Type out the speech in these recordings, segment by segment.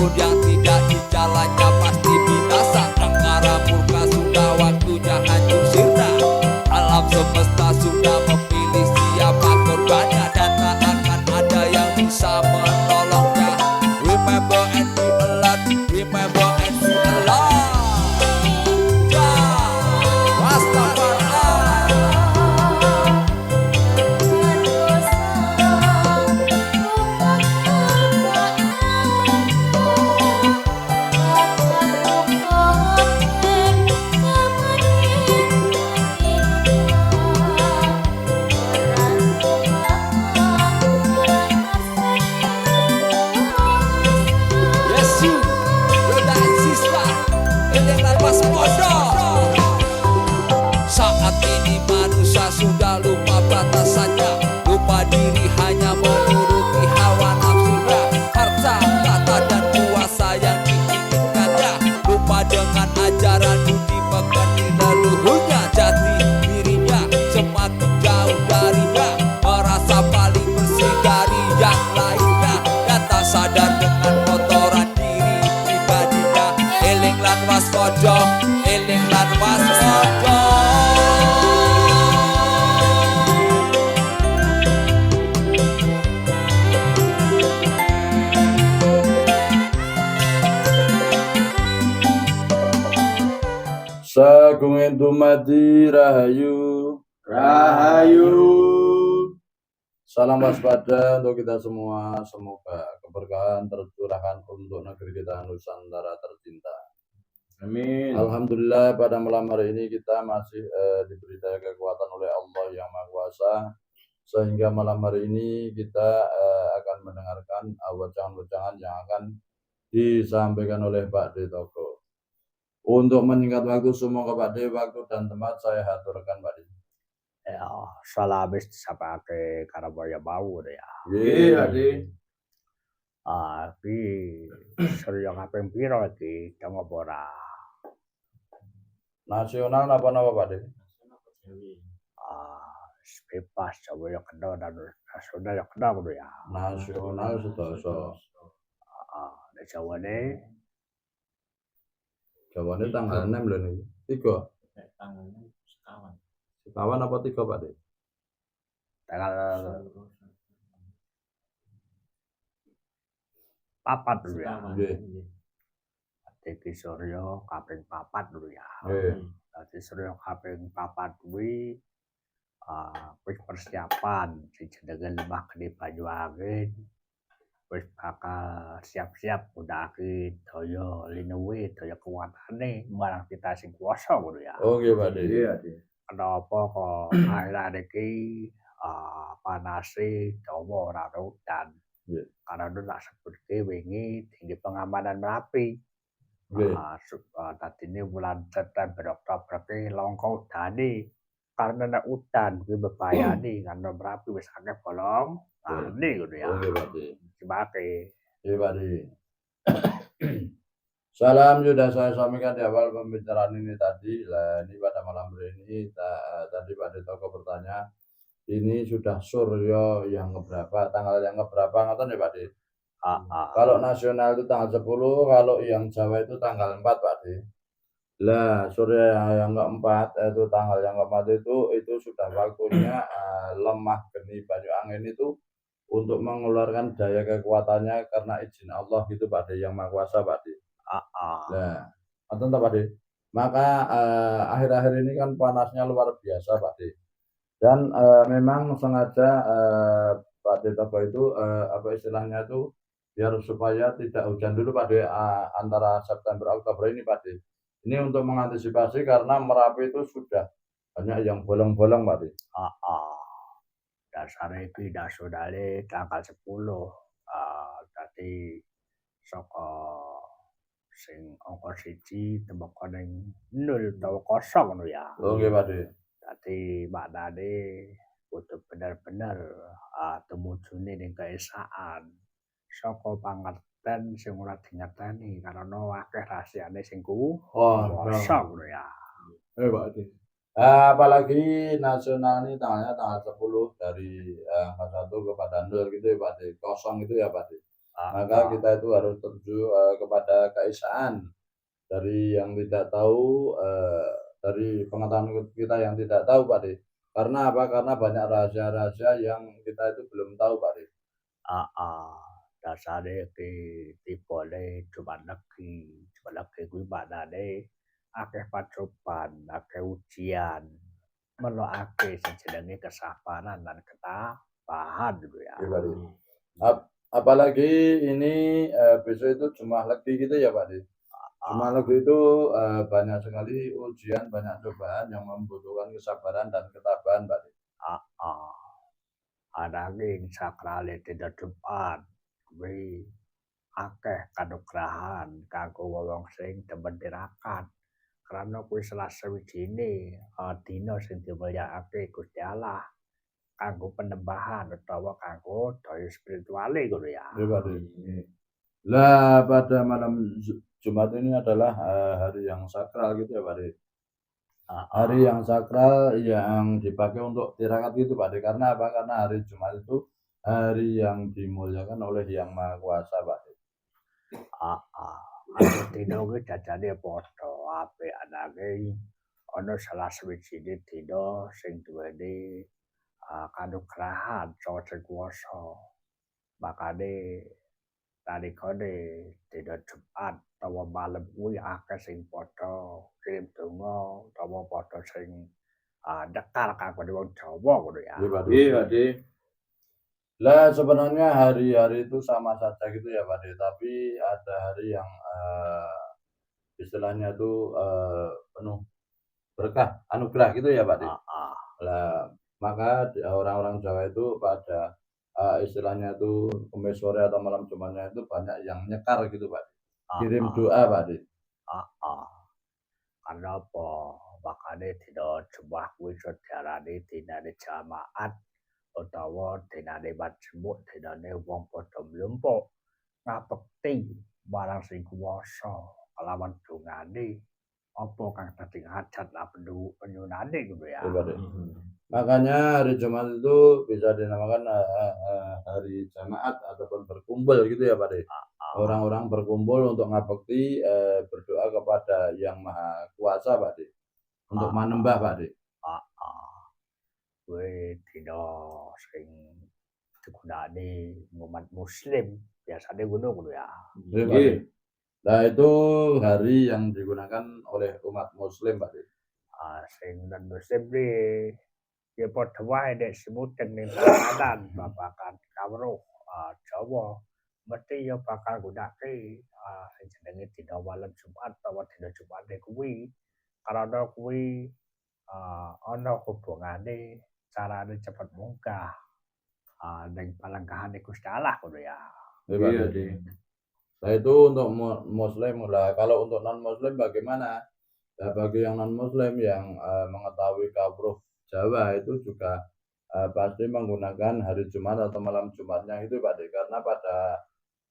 Siapapun yang tidak di jalannya pasti binasa. Angkara murka sudah waktunya hancur sirna. Alam semesta sudah memilih siapa korbannya, dan tak akan ada yang bisa menolongnya. Remember and be alert, remember and be alert. Saat ini manusia sudah lupa batasannya, lupa diri hanya menuruti hawa nafsunya, harta, tahta dan kuasa yang diinginkannya, lupa dengan ajaran budi pekerti leluhurnya. Jati dirinya semakin jauh darinya, merasa paling bersih dari yang lainnya, dan tak sadar dengan kotoran diri pribadinya. Eling lan waspada, eling lan waspada. Sagung Dumadi Rahayu. Salam waspada untuk kita semua. Semoga keberkahan tercurahkan untuk negeri kita Nusantara tercinta. Amin. Alhamdulillah pada malam hari ini kita masih diberi daya kekuatan oleh Allah yang Maha Kuasa, sehingga malam hari ini kita akan mendengarkan wejangan-wejangan yang akan disampaikan oleh Pak D Toko. Untuk menyingkat waktu, semua Pak D, waktu dan tempat saya haturkan Pak D. Ya, salabis sapake Karabaya bau ya. Iya, Adi. Ki serius kaping piro iki Tongopora. Nasional apa Pak D? Bebas coba ya kena dan nasional ya kena kudu ya. Nasional sedoso. Di Jawane Jawane tanggal 6 lho niki. 3. Tanggalnya sekawan. Sekawan apa 3 Pak D? tanggal 4 dulu ya. Nggih. Iki Suryo kaping 4 dulu ya. Nggih. Dadi Suryo kaping 4 kuwi wis persiapan sing jenenge Lembah Gede Banyuwangen. Wis bakal siap-siap ngundhake daya linewe, daya kuwatane marang kita sing kuwasa ngono ya. Oh nggih Pak D. Iya, Adi. Kenapa kok akhir-akhir iki panase dawa ora ana udan. Nggih. Karena itu tak sebutke wingi tinggi pengamanan Merapi. Nggih. Tadine bulan September Oktober ki langka udane. Karena nek udan kuwi bebayani karena Merapi wis akeh bolong. Ini ngono ya. Oh nggih Pak D. Sebake. Nggih Pak D. Salam sudah saya sampaikan di awal pembicaraan ini tadi. Lah ini pada malam hari ini tadi Pak D Toko bertanya, ini sudah Suryo yang keberapa, tanggal yang keberapa ngoten ya Pak D? Kalau nasional itu tanggal 10, kalau yang Jawa itu tanggal 4 Pak D. Lah Suryo yang keempat itu tanggal yang keempat itu sudah waktunya Lemah Geni Banyuwangen itu untuk mengeluarkan daya kekuatannya karena izin Allah gitu Pak D, yang Maha Kuasa Pak D. Nah, ngoten Pak D. Maka akhir-akhir ini kan panasnya luar biasa Pak D. Dan memang sengaja Pak D Toko itu apa istilahnya itu biar supaya tidak hujan dulu Pak D antara September Oktober ini Pak D. Ini untuk mengantisipasi karena Merapi itu sudah banyak yang bolong-bolong Pak D. Dasare iki nasionale tanggal 10. Dadi saka sing angka 1 tembok ning 0 utawa 0 ngono ya. Oh nggih Pak D. Dadi maknane kudu bener-bener tumujune ning keesaan saka pangerten sing ora dingerteni karena akeh rahasiane sing kuwasa ngono ya. Pak D. Apalagi nasional ini tanggal 10 dari angka 1 kepada 0 gitu ya Pak D. 0 itu ya Pak D. Maka kita itu harus terjun kepada keesaan dari yang tidak tahu, dari pengetahuan kita yang tidak tahu Pak De. Karena apa? Karena banyak rahasia-rahasia yang kita itu belum tahu Pak De. Dasare ki tipone cuman legi kuwi maknane akeh pacoban, akeh ujian, merlokake sing jenenge kesabaran lan ketabahan lho ya. Iya, Pak De. Apalagi ini besok itu Jumat Legi gitu ya Pak De. Jumat Legi itu banyak sekali ujian, banyak cobaan yang membutuhkan kesabaran dan ketabahan Pak De. Ananging sakrale dina Jumat kuwi akeh kanugrahan kanggo wong sing demen tirakat. Karena kuwi salah sawijine dina sing dimulyakake Gusti Allah kanggo penembahan utawa kanggo daya spirituale ngono ya. Iya Pak De. Lah pada malam Jumat ini adalah hari yang sakral gitu ya Pak De. Hari yang sakral yang dipakai untuk tirakat gitu Pak De. Karena apa? Karena hari Jumat itu hari yang dimuliakan oleh Yang Maha Kuasa Pak De. Dina kuwi jajane padha apik ananging ana salah sawijine dina sing duweni kanugrahan saka Sing Kuwasa. Makane nalikane dina Jumat utawa malem kuwi akeh sing padha kirim donga utawa padha sing ndekar kanggo wong Jawa ngono ya. Iya Pak De. Iya, Pak De. Lah sebenarnya hari-hari itu sama saja gitu ya Pak De. Tapi ada hari yang istilahnya tuh penuh berkah, anugerah gitu ya Pak De. Lah maka orang-orang Jawa itu pada istilahnya tuh Kemis sore atau malam Jumatnya itu banyak yang nyekar gitu Pak De. Kirim doa Pak De. Karena apa? Makane dina Jumat kuwi iso diarani dinane jamaat utawa dinane majemuk, dinane wong padha mlumpuk ngabekti marang Sing Kuwasa kelawan dongane apa kang dadi hajat lan penyunane ngono ya. Iya Pak De. Makanya hari Jumat itu bisa dinamakan hari jamaat ataupun berkumpul gitu ya Pak De. Orang-orang berkumpul untuk ngabekti berdoa kepada Yang Maha Kuasa Pak De. Untuk manembah Pak De. Kuwi dina sing digunakake umat muslim biasane ngono ya. Iya Pak De. Nah itu hari yang digunakan oleh umat muslim Pak De. Sing non muslim kuwi ya padha wae nek semuten ning panganan babagan kawruh Jawa mesti ya bakal gunake sing jenenge dina malam Jumat utawa dina Jumate kuwi karena kuwi ana hubungane carane cepet munggah ning palenggahane Gusti Allah ngono ya. Iya Pak Iya, De. De. Nah itu untuk muslim lah. Kalau untuk non muslim bagaimana? Nah, bagi yang non muslim yang mengetahui kawruh Jawa itu juga pasti menggunakan hari Jumat atau malam Jumatnya itu Pak De. Karena pada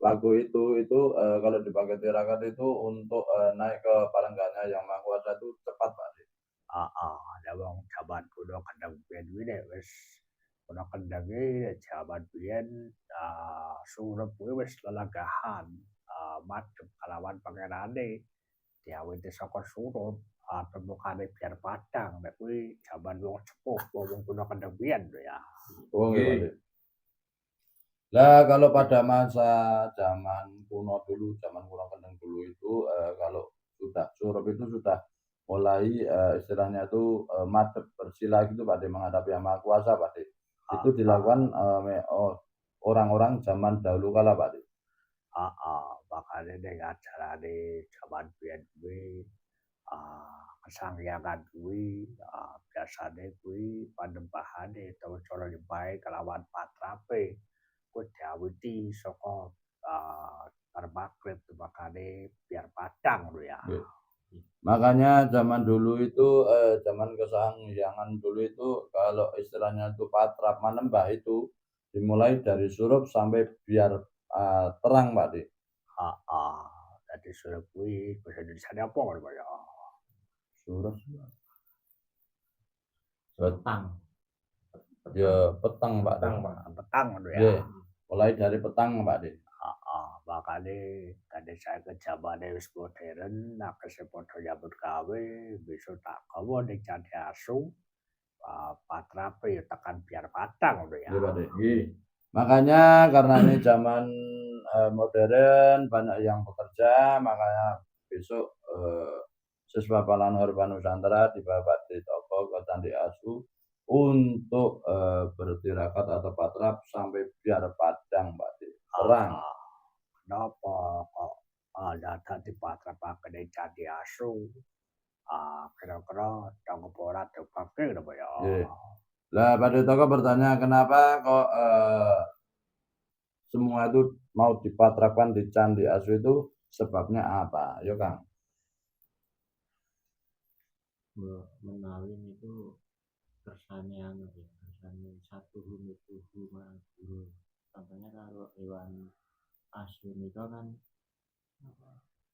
waktu itu kalau dipakai tirakat itu untuk naik ke palenggahnya Yang Maha Kuasa itu cepat Pak De. Ya wong jaman kuno kadang biyen kuwi nek wis ana kendhange jaman biyen surup kuwi wis lelanggahan madhep kalawan pangerane diawiti saka surup tembokane biar padang nek kuwi jaman wong sepuh wong kuno kendhang biyen lho ya. Oh iya Pak De. Lah kalau pada masa zaman kuno dulu, zaman kuno kendeng dulu itu kalau sudah surup itu sudah mulai istilahnya itu madhep bersila gitu Pak De menghadapi Yang Maha Kuasa Pak De. Itu dilakukan orang-orang zaman dahulu kala Pak De. Makane ning ajarane jaman biyen kuwi kesangyangan kuwi biasane kuwi panembahane utawa cara nyembahe kelawan patrape kuwi diawiti saka magrib makane biar padang lho ya. Makanya zaman dulu itu zaman kesangyangan dulu itu kalau istilahnya itu patrap manembah itu dimulai dari surup sampai biar terang Pak De. Dadi surup kuwi bahasa Indonesiane apa ngono Pak ya? Surup Petang. ya petang Pak De. Petang, Pak. Petang ngono ya. Nggih, mulai dari petang Pak De. makane tadi saya ke zamane wis modern, akeh sing padha nyambut gawe, besok tak gawa ning Candi Asu. Patrape ya tekan biar padang ngono ya. Nggih, Pakde. Nggih. Makanya karena ini zaman modern, banyak yang bekerja, makanya besok siswa Palanur Nusantara dibawa Pakde Toko ke Candi Asu untuk bertirakat atau patrap sampai biar padang, Pakde. Terang. Kenapa kok data dipatrapaken ning Candi Asu? Kira-kira cangkep ora dipakai napa ya? Nggih. Lah Pakde Toko bertanya kenapa kok semua itu mau dipatrapkan di Candi Asu itu sebabnya apa? Yo Kang. Menawin itu kersane anu ya, kersane satu tubuh marang guru. Contohnya kalau hewan asu nika kan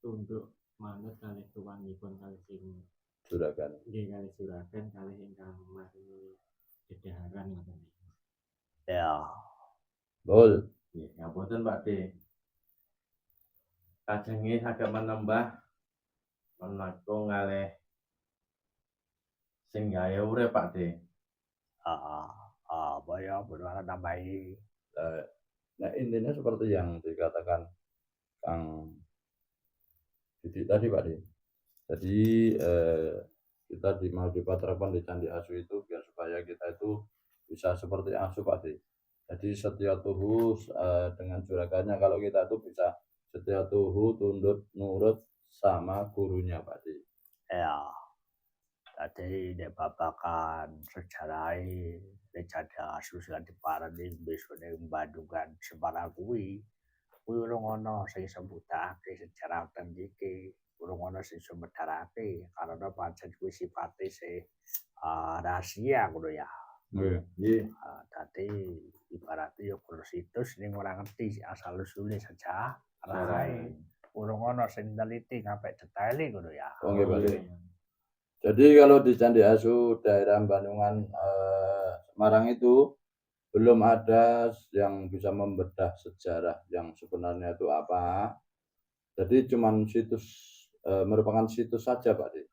tunduk manut kalih tuanipun kalih sing Juragan. nggih kalih juragan kalih ingkang maringi dedaharan ngoten niku. Ya, Betul. Nggih, ngapunten Pakde. Kajenge saged menembah menakung kalih sing gawe urip Pakde. apa ya benar nambahi. Nah intinya seperti yang dikatakan Kang Didik tadi Pak De. Jadi kita mau dipatrapkan di Candi Asu itu biar supaya kita itu bisa seperti asu Pak De. Jadi setia tuhu dengan juragannya, kalau kita itu bisa setia tuhu, tunduk, nurut sama gurunya Pak De. Ya, tadi nek babakan sejarah nek Candi Asu sing diparani besok ning Bandungan Semarang kuwi urung ana sing sebutake sejarah ten iki, urung ana sing sumedharake karena pancen kuwi sifate rahasia ngono ya. Nggih. Dadi ibaratnya ya situs ning ora ngerti asal usule sejarah. Urung ana sing neliti sampai detaile ngono ya. Oh nggih Pak De. Jadi kalau di Candi Asu daerah Bandungan Semarang itu belum ada yang bisa membedah sejarah yang sebenarnya itu apa. Jadi cuman situs merupakan situs saja Pak De.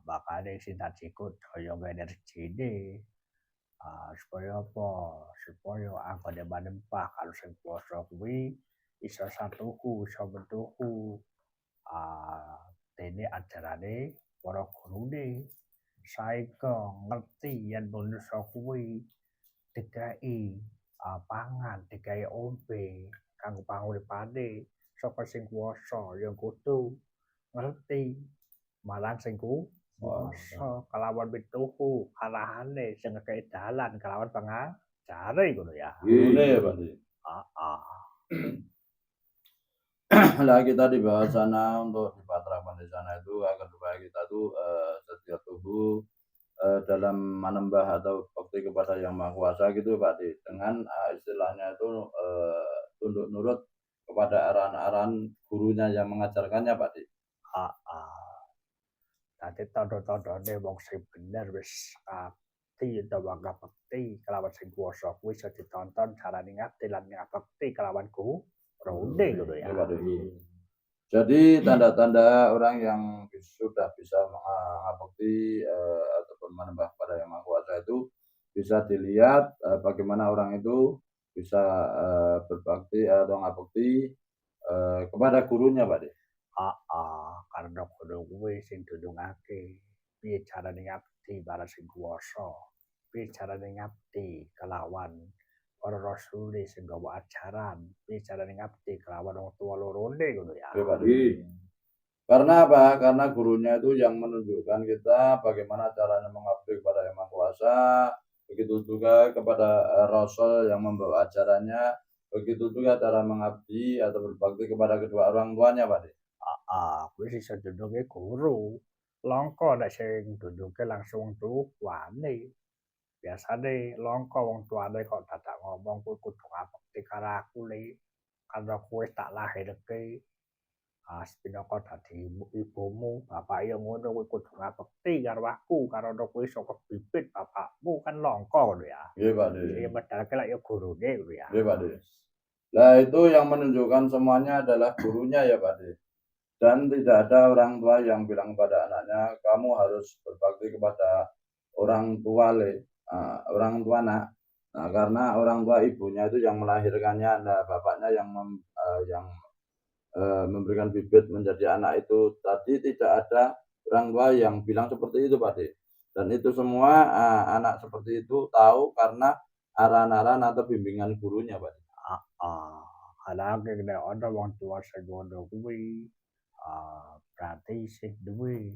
Makanya sing tak ikut kaya energine supaya apa? Supaya anggone manempah kalau sing kuwasa kuwi iso satuhu, iso mentuhu dene ajarane para gurune saengga ngerti yen manusa kuwi dikai pangan, dikai ombe kanggo panguripane saka sing kuwasa ya kudu ngerti marang sing kuwasa kelawan pituhu arahane sing ngekei dalan kelawan pangajare ngono ya. Ngene ya Pak De. Lah kita di bawah sana untuk di patrapan di sana itu agar supaya kita tuh setia tubuh dalam menembah atau bakti kepada Yang Maha Kuasa gitu Pak De, dengan istilahnya itu tunduk nurut kepada arahan-arahan gurunya yang mengajarkannya Pak De. Dadi tanda-tandane wong sing bener wis ngabdi utawa ngabekti kelawan sing kuwasa kuwi iso ditonton carane ngabdi lan ngabekti kelawan gurune ngono ya. Ya, Pak De. Jadi tanda-tanda orang yang sudah bisa mengabdi ataupun menembah pada Yang Maha Kuasa itu bisa dilihat bagaimana orang itu bisa berbakti atau ngabdi kepada gurunya Pak De. Karena guru kuwi sing ndunungake piye carane ngabdi marang sing kuwasa, piye carane ngabdi kelawan para rasule sing nggawa ajaran, piye carane ngabdi kelawan wong tua lorone ngono ya. Ya, Pak De. Karena apa? Karena gurunya itu yang menunjukkan kita bagaimana caranya mengabdi kepada Yang Maha Kuasa, begitu juga kepada Rasul yang membawa ajarannya, begitu juga cara mengabdi atau berbakti kepada kedua orang tuanya Pak De. Kuwi iso ndununge guru. Langka nek sing ndununge langsung tuwane. Biasane langka wong tuane kok dadak ngomong kuwi kudu ngabekti karo aku le. Karena kowe tak lahirke sepinaka dadi ibumu, bapak ya ngono kowe kudu ngabekti karo aku, karena kowe saka bibit bapakmu kan langka ngono ya. Nggih Pak De. Sing medalke lek ya gurune ngono ya. Nggih Pak De. Nah, itu yang menunjukkan semuanya adalah gurunya ya Pak De. Dan tidak ada orang tua yang bilang pada anaknya, kamu harus berbakti kepada orang tua orang tua nak. Nah, karena orang tua ibunya itu yang melahirkannya, nah bapaknya yang memberikan bibit menjadi anak itu tadi tidak ada orang tua yang bilang seperti itu Pak De. Dan itu semua anak seperti itu tahu karena arahan-arahan atau bimbingan gurunya Pak De. Kadang nek ana wong tua sing ngono kuwi berarti sing duwe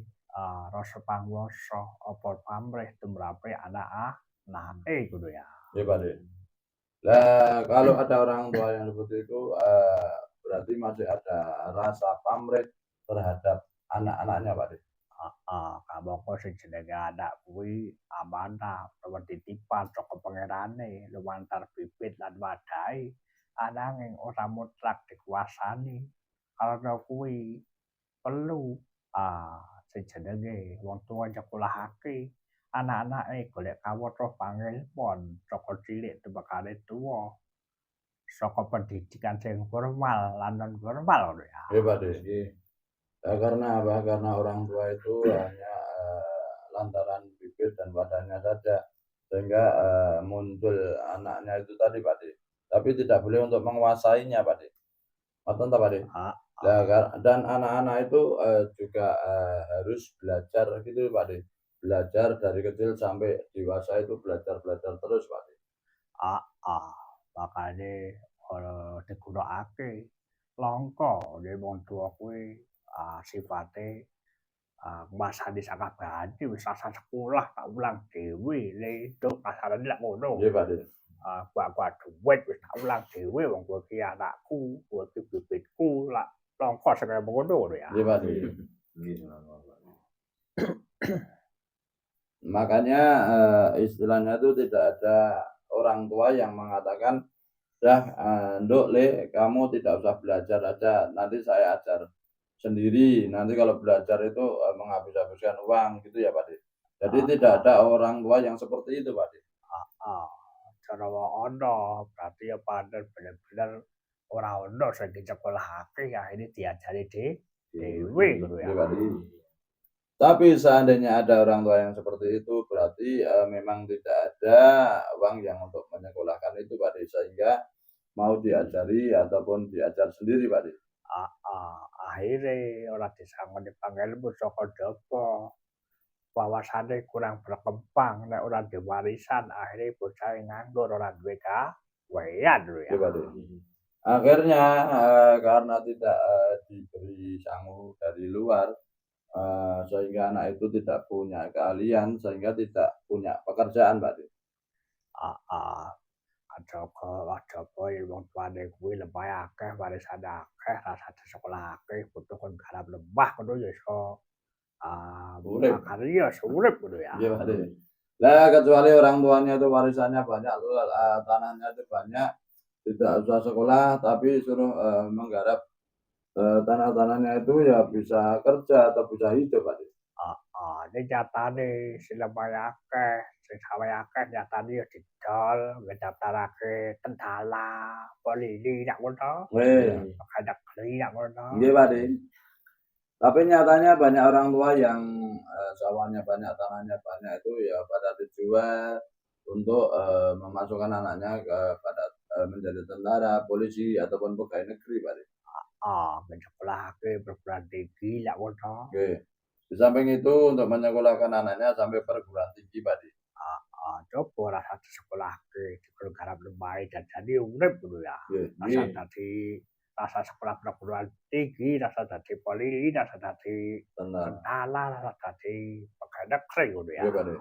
rasa panguwasa apa pamrih tumrape anake ngono ya. Ya Pak De. Lah kalau ada orang tua yang seperti itu berarti masih ada rasa pamrih terhadap anak-anaknya Pak De. Kamangka sing jenenge anak kuwi amanah utawa titipan saka pangerane lumantar bibit lan wadahe ananging ora mutlak dikuasani. Karena kuwi perlu sing jenenge wong tuwa nyekolahake anak-anake golek kawatah pangilmon saka cilik tembakane tuwa saka pendidikan sing formal lan non formal ngono ya. Ya Pak De. Karena apa? Karena orang tua itu hanya lantaran bibit dan badannya saja sehingga muncul anaknya itu tadi Pak De. Tapi tidak boleh untuk menguasainya Pak De. Ngoten ta Pak De? Ah, Dan anak-anak itu juga harus belajar gitu Pak De. Belajar dari kecil sampai dewasa itu belajar terus Pak De. makane digunakake langka nek wong tuwa kuwi sifate nguasani sakabehane wis rasa sekolah tak ulang dhewe le itu kasarane lak ngono. Nggih Pak De. Gua duwit wis tak ulang dhewe wong kowe iki anakku, kowe iki bibitku lak langka sing kaya ngono ya. Nggih Pak De. Makanya istilahnya itu tidak ada orang tua yang mengatakan, "Dah, Nduk, Le, kamu tidak usah belajar aja, nanti saya ajar sendiri. Nanti kalau belajar itu menghabis-habiskan uang," gitu ya Pak De. Jadi tidak ada orang tua yang seperti itu Pak De. Cara ana berarti ya pancen bener-bener ora ana sing dicekelake akhire diajari dhewe ngono ya. Nggih Pak De. Tapi seandainya ada orang tua yang seperti itu berarti memang tidak ada uang yang untuk menyekolahkan itu Pak De, sehingga mau diajari ataupun diajar sendiri Pak De. Akhire ora disangoni pangelmu saka jaba. Wawasane kurang berkembang nek ora duwe warisan akhire bocah nganggur ora duwe gawean lho ya. Nggih Pak De. Akhirnya karena tidak diberi sangu dari luar sehingga anak itu tidak punya keahlian, sehingga tidak punya pekerjaan Pak De. Ajaba wong tuane kuwi lemah akeh warisane akeh rasa disekolahake butuh kon garap lembah ngono ya iso Urip. makarya urip ngono ya. Nggih Pak De. Lah kecuali orang tuanya itu warisannya banyak, tanahnya itu banyak, tidak usah sekolah tapi suruh menggarap tanah-tanahnya itu ya bisa kerja atau bisa hidup Pak De. Ini nyatane sing lemah akeh, sing sawe akeh nyatane ya didol ngedaftarake tentara, polisi nak ngono. Nggih. Negeri nak ngono. Nggih Pak De. Tapi nyatanya banyak orang tua yang sawahnya banyak, tanahnya banyak itu ya pada dijual untuk memasukkan anaknya kepada menjadi tentara, polisi ataupun pegawai negeri Pak De. Menyekolahake perguruan tinggi nak ngono. Oke. Di samping itu untuk menyekolahkan anaknya sampai perguruan tinggi Pak De. Coba rasa disekolahke dikon garap lemahe dan jadi urip ngono ya. Rasa sekolah perguruan tinggi, rasa dadi polisi, rasa dadi tentara, rasa dadi pegawai negeri ngono ya. Iya Pak De.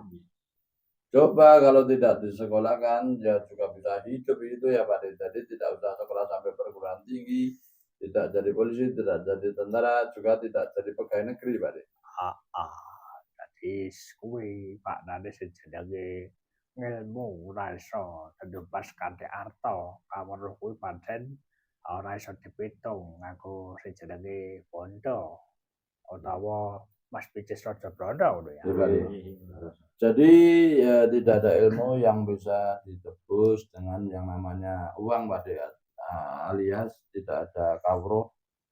Coba kalau tidak disekolahkan ya juga bisa hidup itu ya Pak De. Jadi tidak usah sekolah sampai perguruan tinggi, tidak jadi polisi, tidak jadi tentara, juga tidak jadi pegawai negeri Pak De. Dadi kuwi maknane sing jenenge ngilmu ora iso tembas kanthi arta. Kaweruh kuwi pancen ora iso dipitung nganggo sing jenenge bondo utawa Mas Picis Raja Brana ngono ya. Iya Pak De. Jadi tidak ada ilmu yang bisa ditebus dengan yang namanya uang Pak De. alias tidak ada kawruh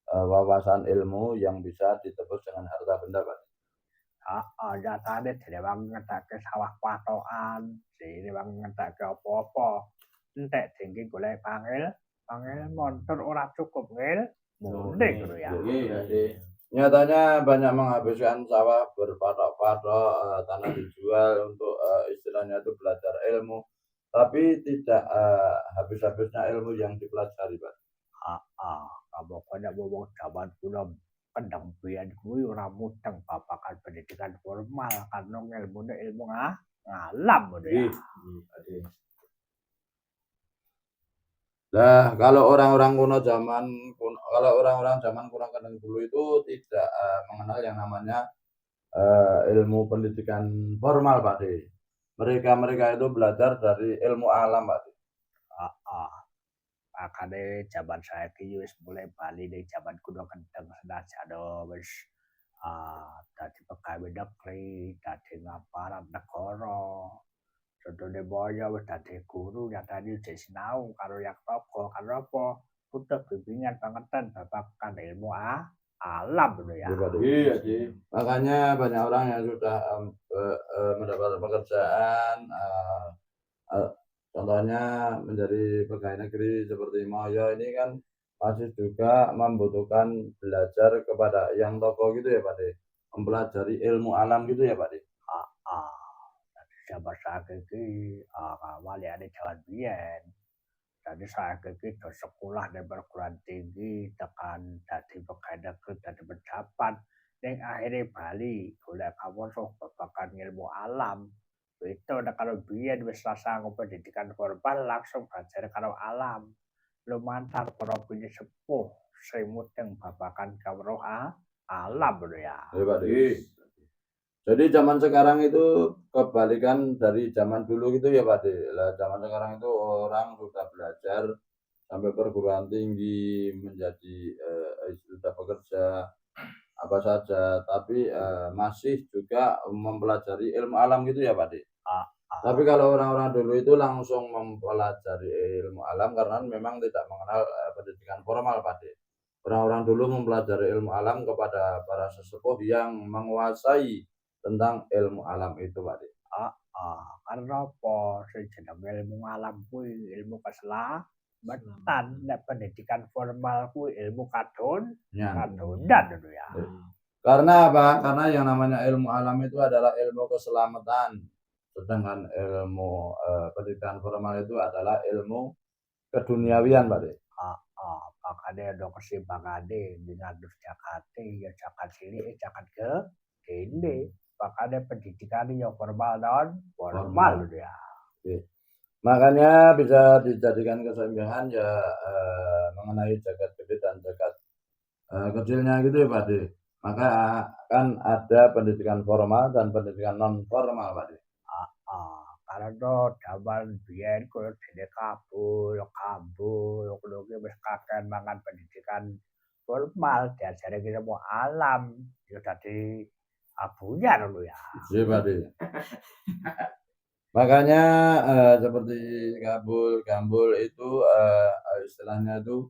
wawasan ilmu yang bisa ditebus dengan harta benda, Pak. Nyatane dene ngedake sawah patokan, dene ngedake apa-apa. Entek tinggi golek pangil montor ora cukup ngil, munding ngono ya. Jadi nyatanya banyak menghabiskan sawah berpatok-patok, tanah dijual untuk istilahnya itu belajar ilmu, tapi tidak habis-habisnya ilmu yang dipelajari, Pak. Kamu kena ngomong zaman kula kendang biyen kuwi ora mudeng babagan pendidikan formal karena ilmune ilmu ngalam ngono ya. Nah, kalau orang-orang zaman kuno kadang dulu itu tidak mengenal yang namanya ilmu pendidikan formal, Pak De. Mereka itu belajar dari ilmu alam, Pak De. Makane jaman saiki wis mulai bali ning jaman kuno kendeng senajan wis dadi pegawai negeri, dadi ngaparat negara. Contohnya boyo wis dadi guru nyatane isih sinau karo yang toko karo apa butuh bimbingan bangetan babagan ilmu alam ngono ya. Iya, Ji. Makanya banyak orang yang sudah mendapat pekerjaan, contohnya menjadi pegawai negeri seperti Moyo ini kan masih juga membutuhkan belajar kepada yang toko gitu ya, Pak De. Mempelajari ilmu alam gitu ya, Pak De. Jaman saiki waliyane jaman biyen. Jadi saiki do sekolah ning perguruan tinggi tekan dadi pegawai negeri dadi pejabat ning akhire bali golek kawruh babagan ilmu alam. Itu kalau biyen wis rasa pendidikan formal langsung belajar karo alam. Lumantar para bini sepuh sing mudeng babagan kawruh alam ngono ya. Iya, Pak De. Jadi zaman sekarang itu kebalikan dari zaman dulu gitu ya, Pak De. Lah zaman sekarang itu orang sudah belajar sampai perguruan tinggi menjadi sudah bekerja apa saja, tapi masih juga mempelajari ilmu alam gitu ya, Pak De. Tapi kalau orang-orang dulu itu langsung mempelajari ilmu alam karena memang tidak mengenal pendidikan formal, Pak De. Orang-orang dulu mempelajari ilmu alam kepada para sesepuh yang menguasai tentang ilmu alam itu, Pak De. Karena apa sing jenenge ilmu alam kuwi ilmu keselamatan, nek pendidikan formal kuwi ilmu kadondan ngono ya. Karena apa? Karena yang namanya ilmu alam itu adalah ilmu keselamatan. Sedangkan ilmu pendidikan formal itu adalah ilmu keduniawian, Pak De. Makanya ada kesimpangane dengan Jakarta ya Jakarta cilik Jakarta gede. Makanya pendidikan yang formal dan formal ya. Oke. Makanya bisa dijadikan keseimbangan ya mengenai jagat gede dan jagat kecilnya gitu ya, Pak De. Maka kan ada pendidikan formal dan pendidikan non formal, Pak De. Karena zaman biyen koyo dene kabul kulo ki wis kakean mangan pendidikan formal diajari ilmu alam ya dadi abunya lho ya. Iya, Pak De. Makanya seperti gambul itu istilahnya itu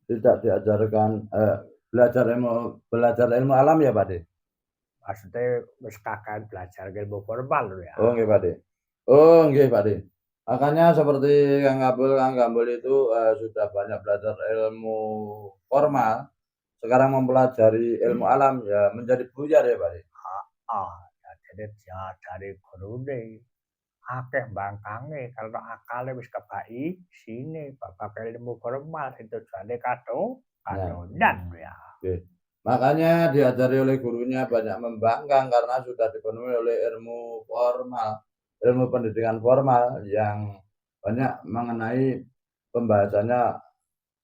tidak diajarkan belajar ilmu alam ya, Pak De. Maksudnya wis kakean belajar ilmu formal lho ya. Oh nggih, Pak De. Oh nggih, Pak De. Makanya seperti Kang Gambul itu sudah banyak belajar ilmu formal, sekarang mempelajari ilmu alam ya menjadi buyar ya, Pak De. Jadi diajari gurune akeh bangkange kalau akale wis kebaki sini babagan ilmu formal sing tujuane kadondan ya. Oke. Makanya diajari oleh gurunya banyak membangkang karena sudah dipenuhi oleh ilmu formal, ilmu pendidikan formal yang banyak mengenai pembahasannya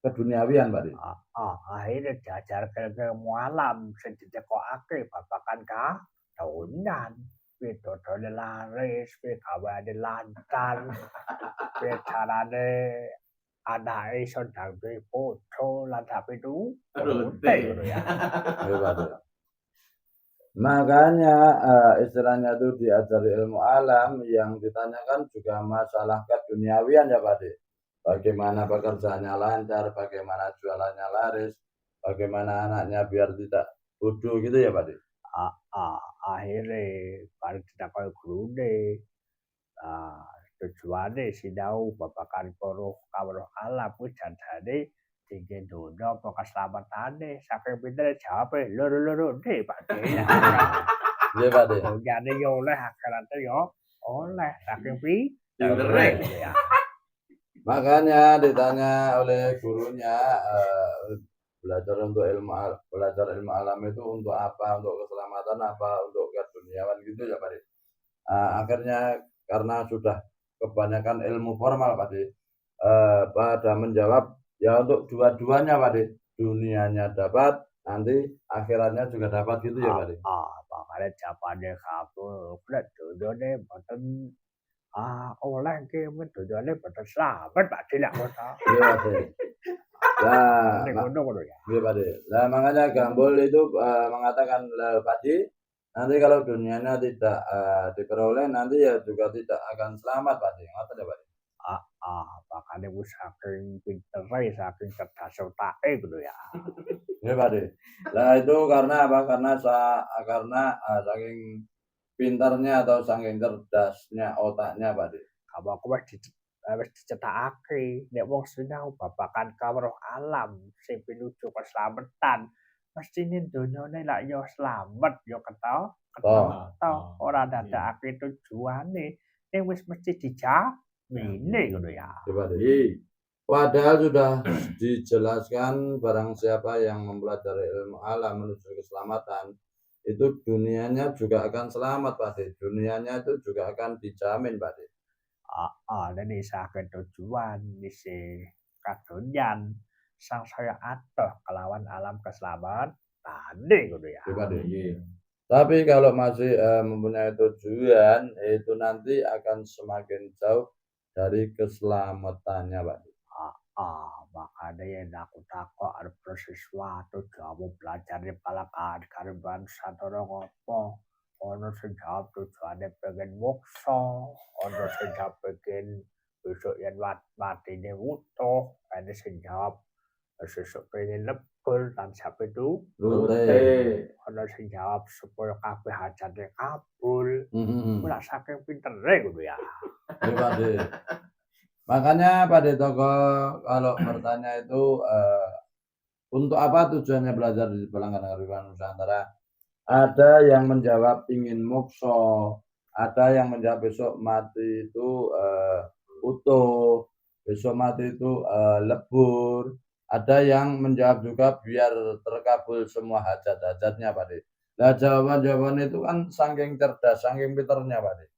keduniawian, Pak De. Akhirnya diajarkan ilmu alam sing ditekokake babagan kadondan. Pitodone laris, gaweane lancar, carane anake iso ndangke foto lan HP itu ngono ya. Makanya istilahnya itu diajari ilmu alam yang ditanyakan juga masalah keduniawian ya, Pak De. bagaimana pekerjaannya lancar, bagaimana jualannya laris, bagaimana anaknya biar tidak bodoh gitu ya Pak De? Akhirnya baru tidak kaya gurune. Tujuane sinau babagan kawruh alam kuwi jane tinggi donya apa keslametane saking pintere jawabe loro-loro ndi Pak De. Iya Pak De. Donyane yo oleh akhirate yo oleh saking Pintere. ya. Makanya ditanya oleh gurunya belajar ilmu alam itu untuk apa? Untuk keselamatan apa? Untuk keduniawan gitu ya Pak De. Akhirnya karena sudah kebanyakan ilmu formal Pak De, pada menjawab ya untuk dua-duanya Pak De. Dunianya dapat, nanti akhiratnya juga dapat gitu ya Pak De. Makanya jawabane kabul kuwi donyane mboten oleh nggih men donyane mboten slamet Pak De lak ngono. Iya Pak De. Lah, Ngono ya. iya Pak De. Lah makanya Gambol itu mengatakan lah Pak De, nanti kalau dunianya tidak diperoleh nanti ya juga tidak akan selamat Pak De. Ngoten ya Pak De. Makanya wis saking pintere, saking cerdas otake ngono ya. Iya Pak De. Lah itu karena apa? Karena saking pintarnya atau saking cerdasnya otaknya Pak De. Apa aku wis dicetakake nek wong sinau babagan kawruh alam sing pinuju keslametan mestine donyane lak yo slamet yo ketho ora dadakake tujuane ning wis mesti dijamine ngono ya. Iya Pak De. Padahal sudah dijelaskan barang siapa yang mempelajari ilmu alam menuju keselamatan itu dunianya juga akan selamat Pak De. Dunianya itu juga akan dijamin Pak De. Nek nisake tujuan nisi kadonyan sang saya atoh kelawan alam keselamatan ngono ya. Iya Pak De. Tapi kalau masih mempunyai tujuan itu nanti akan semakin jauh dari keselamatannya Pak De. Makanya yen aku takok arep sesuatu jamu belajar di palakan kareban satara ngopo. Ono sing jawab tujuane pengen moksa, ono sing jawab pengen besok yen matine wutuh, ana sing jawab sesuk pengen lebur lan sampe itu Rute. ono sing jawab supaya kabeh hajate kabul. Mhm. Ora saking pintere ngono ya. Iya Pak De. Makanya Pak De Toko kalau bertanya itu untuk apa tujuannya belajar di Pelanggan Kearifan Nusantara? Ada yang menjawab ingin mokso, ada yang menjawab besok mati itu utuh, besok mati itu lebur, ada yang menjawab juga biar terkabul semua hajat-hajatnya Pak De. Nah jawaban-jawaban itu kan saking cerdas, saking pinternya Pak De.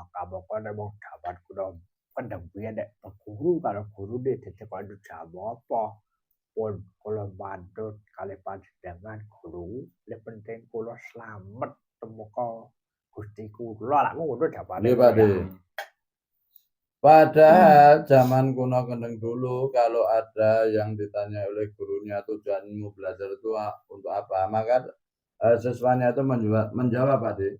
Kamu kan emang dapat kuno pendempian nek guru kalau guru deh tetep ada jamu apa pun kalau bantu kali panjenengan guru le penting kula slamet temuka Gusti kula lak ngono dapane. Iya Pak De. Padahal zaman kuno kendeng dulu kalau ada yang ditanya oleh gurunya tujuanmu belajar itu untuk apa, maka siswanya itu menjawab Pak De.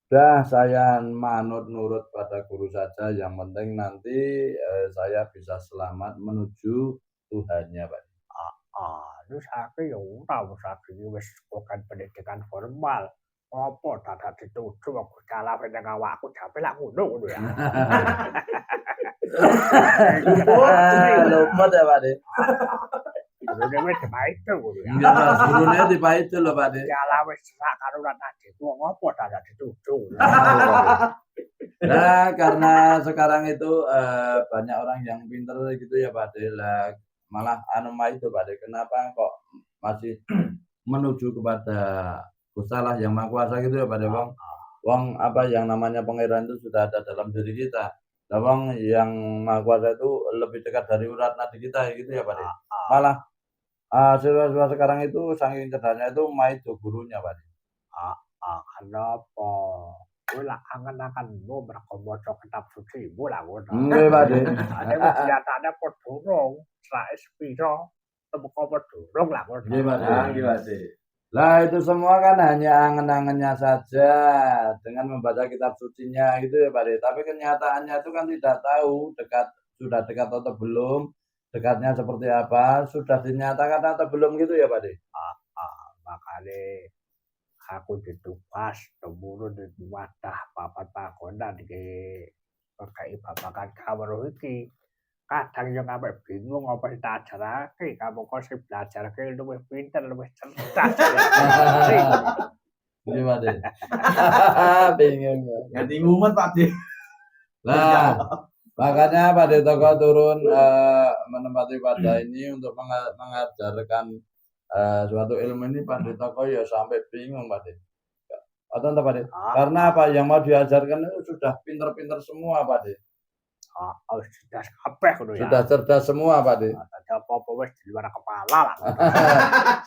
Dah saya manut nurut pada guru saja, yang penting nanti saya bisa selamat menuju Tuhannya Pak. Terus aku ya ora usah wis bukan pendidikan formal. Apa dadak dituduh aku salah ning awakku jape lak ngono ya. Lupa ya Pak De. Gurune wis dipaitu ngono ya. Iya Mas, gurunya dipaitu loh Pak De. Salah wis sak karo lan adikku ngopo dadak dituduh. Nah, karena sekarang itu banyak orang yang pinter gitu ya Pak De. Lah malah itu Pak De, kenapa kok masih menuju kepada Gusti Allah yang Maha Kuasa gitu ya Pak De. Wong apa yang namanya pangeran itu sudah ada dalam diri kita. Lah wong yang Maha Kuasa itu lebih dekat dari urat nadi kita gitu ya Pak De. Malah siswa-siswa sekarang itu saking cerdasnya itu maido gurunya Pak De. Kenapa? Kowe lak angen-angenmu mergo maca kitab sucimu lak ngono. Nggih Pak De. Nek wis nyatane padha durung, slake sepira temuka padha durung lak ngono. Nggih Pak De. Lah itu semua kan hanya angen-angennya saja dengan membaca kitab sucinya gitu ya Pak De. Tapi kenyataannya itu kan tidak tahu dekat sudah dekat atau belum, dekatnya seperti apa, sudah dinyatakan atau belum gitu ya Pak De? Makanya aku ditugas temurun di wadah papat panggonan iki pakai babagan kamar iki. Kadang yo sampe bingung apa tak ajarake, kamu kok sing belajarke luwih pinter, luwih cerdas. Iya Pak De. Bingung. Ganti ngumet Pak De. Nah, makanya Pak De Toko turun menempati wadah ini untuk mengajarkan suatu ilmu ini Pak De Toko ya sampai bingung Pak De. Atau entah Pak De? Karena apa yang mau diajarkan itu sudah pinter-pinter semua Pak De. Cerdas kabeh ngono ya. Sudah cerdas semua Pak De. Dadi apa-apa wis di luar kepala lah.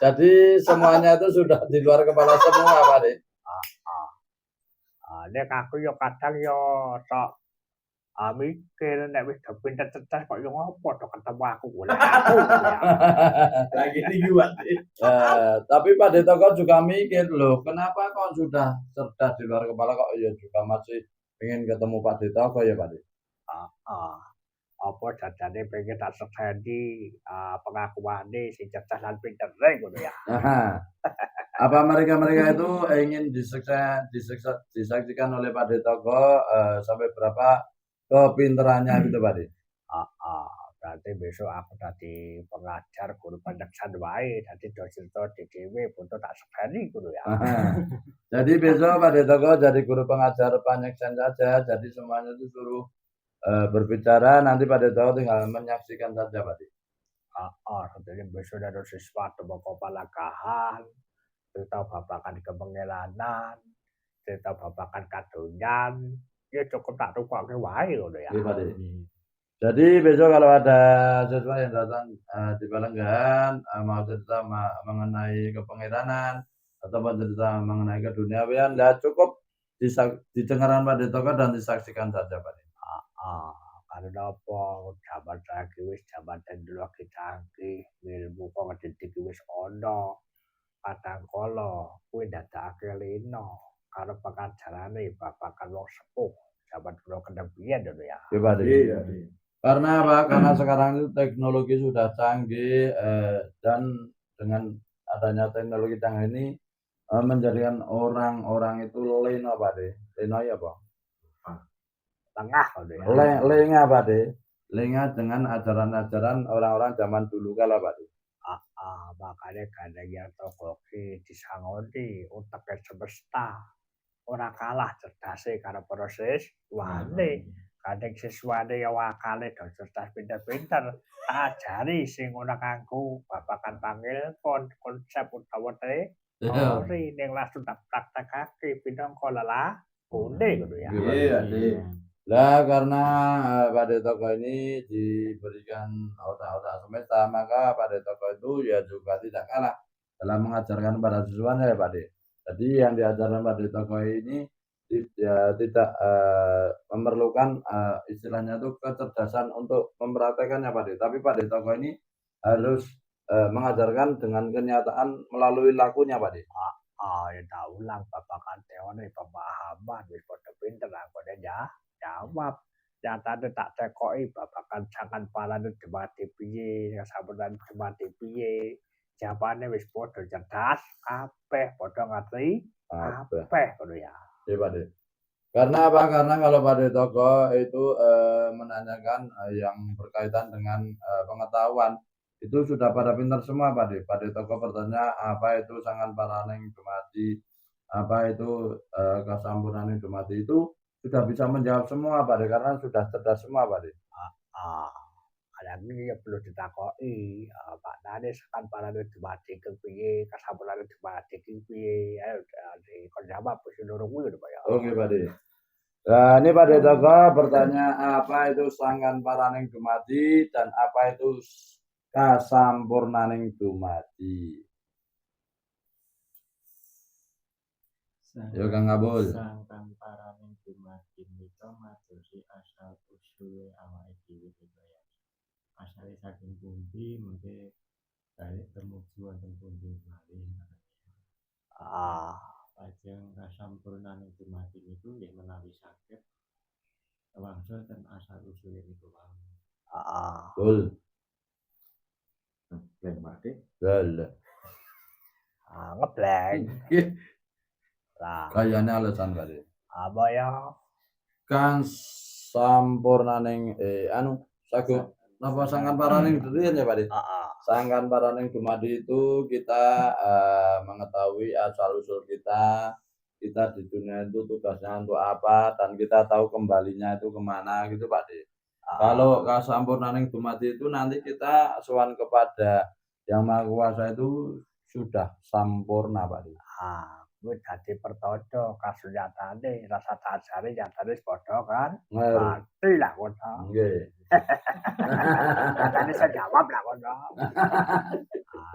Jadi semuanya itu sudah di luar kepala semua Pak De. Nek aku yo kadang yo sok mikir nek wis pinter cerdas kok yo ngopo to ketemu aku golek aku ya. Lagi tinggi Pak De. Tapi Pak De Toko juga mikir loh, kenapa kok sudah cerdas di luar kepala kok ya juga masih pengen ketemu Pak De Toko ya Pak De? Apa jajane pengen tak sekseni pengakuane sing cerdas lan pinter ngono ya. Apa mereka itu ingin disaksikan oleh Pak De Toko sampai berapa kepinterannya gitu Pak De? Berarti besok aku dadi pengajar guru peneksan wae, dadi do cerita dhewe foto tak sekseni ngono ya. Jadi besok Pak De Toko jadi guru pengajar penyeksen saja, jadi semuanya itu suruh berbicara, nanti Pak De Toko tinggal menyaksikan saja Pak De. Sebetulnya besok ada sesuatu bapak palagahan, cerita babakan kemengelanan, cerita babakan kadonyan, ya cukup tak rupakke wae ngono ya. Iya Pak De. Jadi besok kalau ada siswa yang datang di Balenggan mau cerita mengenai kepengiranan atau cerita mengenai keduniawian, ya cukup didengarkan Pak De Toko dan disaksikan saja Pak De. Karena apa jaman saiki wis jaman teknologi canggih, ilmu kok ngedidik wis ana. Kadang kala kuwi ndadekake lino karo pengajarane babagan wong sepuh jaman kula kendang biyen ngono ya. Iya Pak De. Iya. Karena apa? Karena sekarang itu teknologi sudah canggih dan dengan adanya teknologi canggih ini menjadikan orang-orang itu lena Pak De. Lena ya apa? Tengah ngono ya. Lengah Pak De. Lengah dengan ajaran-ajaran orang-orang zaman dulu kala Pak De. Makanya kadang yang tokoki disangoni utek semesta. Ora kalah cerdase karo proses wane. Kadang siswane ya wakale do cerdas pinter-pinter. Ajari sing ora kanggo babagan pangilpun konsep utawa teori ning langsung tak praktekake pinangka lelakone ngono ya. Iya, De. Lah karena Pak De Toko ini diberikan otak-otak semesta, maka Pak De Toko itu ya juga tidak kalah dalam mengajarkan para siswanya ya Pak De. Jadi yang diajarkan Pak De Toko ini ya tidak memerlukan istilahnya itu kecerdasan untuk mempraktekannya Pak De. Tapi Pak De Toko ini harus mengajarkan dengan kenyataan melalui lakunya Pak De. Ya tak ulang babagan teori pemahaman wis padha pinter anggone ya. Jawab. Nyatane tak tekoki babagan jangan palane demati piye, sabenan demati piye. Jawabane wis padha cerdas, kabeh padha ngerti, kabeh ngono ya. Iya Pak De. Karena apa? Karena kalau Pak De Toko itu menanyakan yang berkaitan dengan pengetahuan itu sudah pada pintar semua Pak De. Pak De Toko bertanya apa itu sangan paraning dumadi, apa itu kasampurnaning dumadi itu sudah bisa menjawab semua Pak De karena sudah cerdas semua Pak De. Kadang ini ya perlu ditakoki, Pak Nane sekan paraning dumadi kepiye, kasampurnaning dumadi kepiye. Ayo kon jawab wis loro kuwi lho Pak ya. Oke Pak De. Nah, ini Pak De Toko bertanya apa itu sangkan paraning dumadi dan apa itu kasampurnaning dumadi. Yo Kang Abul. Sangkan paraning dumadi menika madosi asal usule awake dhewe ya. Asale saking pundi mengke balik tumuju wonten pundi malih. Lajeng kasampurnaning dumadi niku nggih menawi saged wangsul ten asal usule niku wae. Heeh. Betul. Blank Pak De. Lah, Ngeblank. Nggih. Lah, kayane alasan Pak De. apa ya? Kan sampurnaning anu sagut napa sangkan paraning durian ya Pak De? Heeh. Sangkan paraning dumadi itu kita mengetahui asal usul kita di dunia itu tugasnya untuk apa dan kita tahu kembalinya itu kemana gitu Pak De. Kalau kasampurnaning dumadi itu nanti kita sowan kepada Yang Maha Kuasa itu sudah sampurna Pak De. Kuwi dadi pertanda kasunyatane rasa tajane nyatane wis padha kan? Ngerti. Ngerti lah kono. Nggih. Nyatane saya jawab lah kono.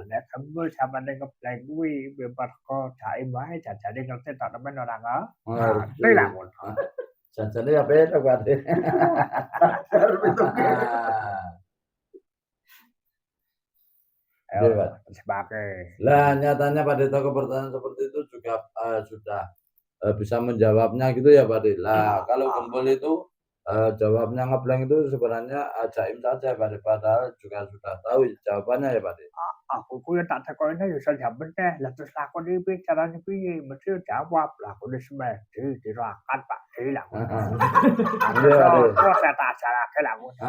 Nek kembul zamane ngeblank kuwi mergo jaim wae jajane ngerti tok temen ora ngerti lah kono. Jajane ya beda Pak De. Iya, Pak. Sebagai Lah nyatanya pada toko pertanyaan seperti itu juga sudah bisa menjawabnya gitu ya Pak De. Lah kalau gembul itu jawabnya ngeblank itu sebenarnya jaim saja Pak De. Padahal juga sudah tahu jawabannya ya Pak De. aku kuwi tak tekone ya iso jawab teh. Lah terus lakone piye carane piye? Mesti jawab. Lah aku wis semedi dirakat Pak De lah. Iya, Pak De. Terus saya tak ajarake lah ngono.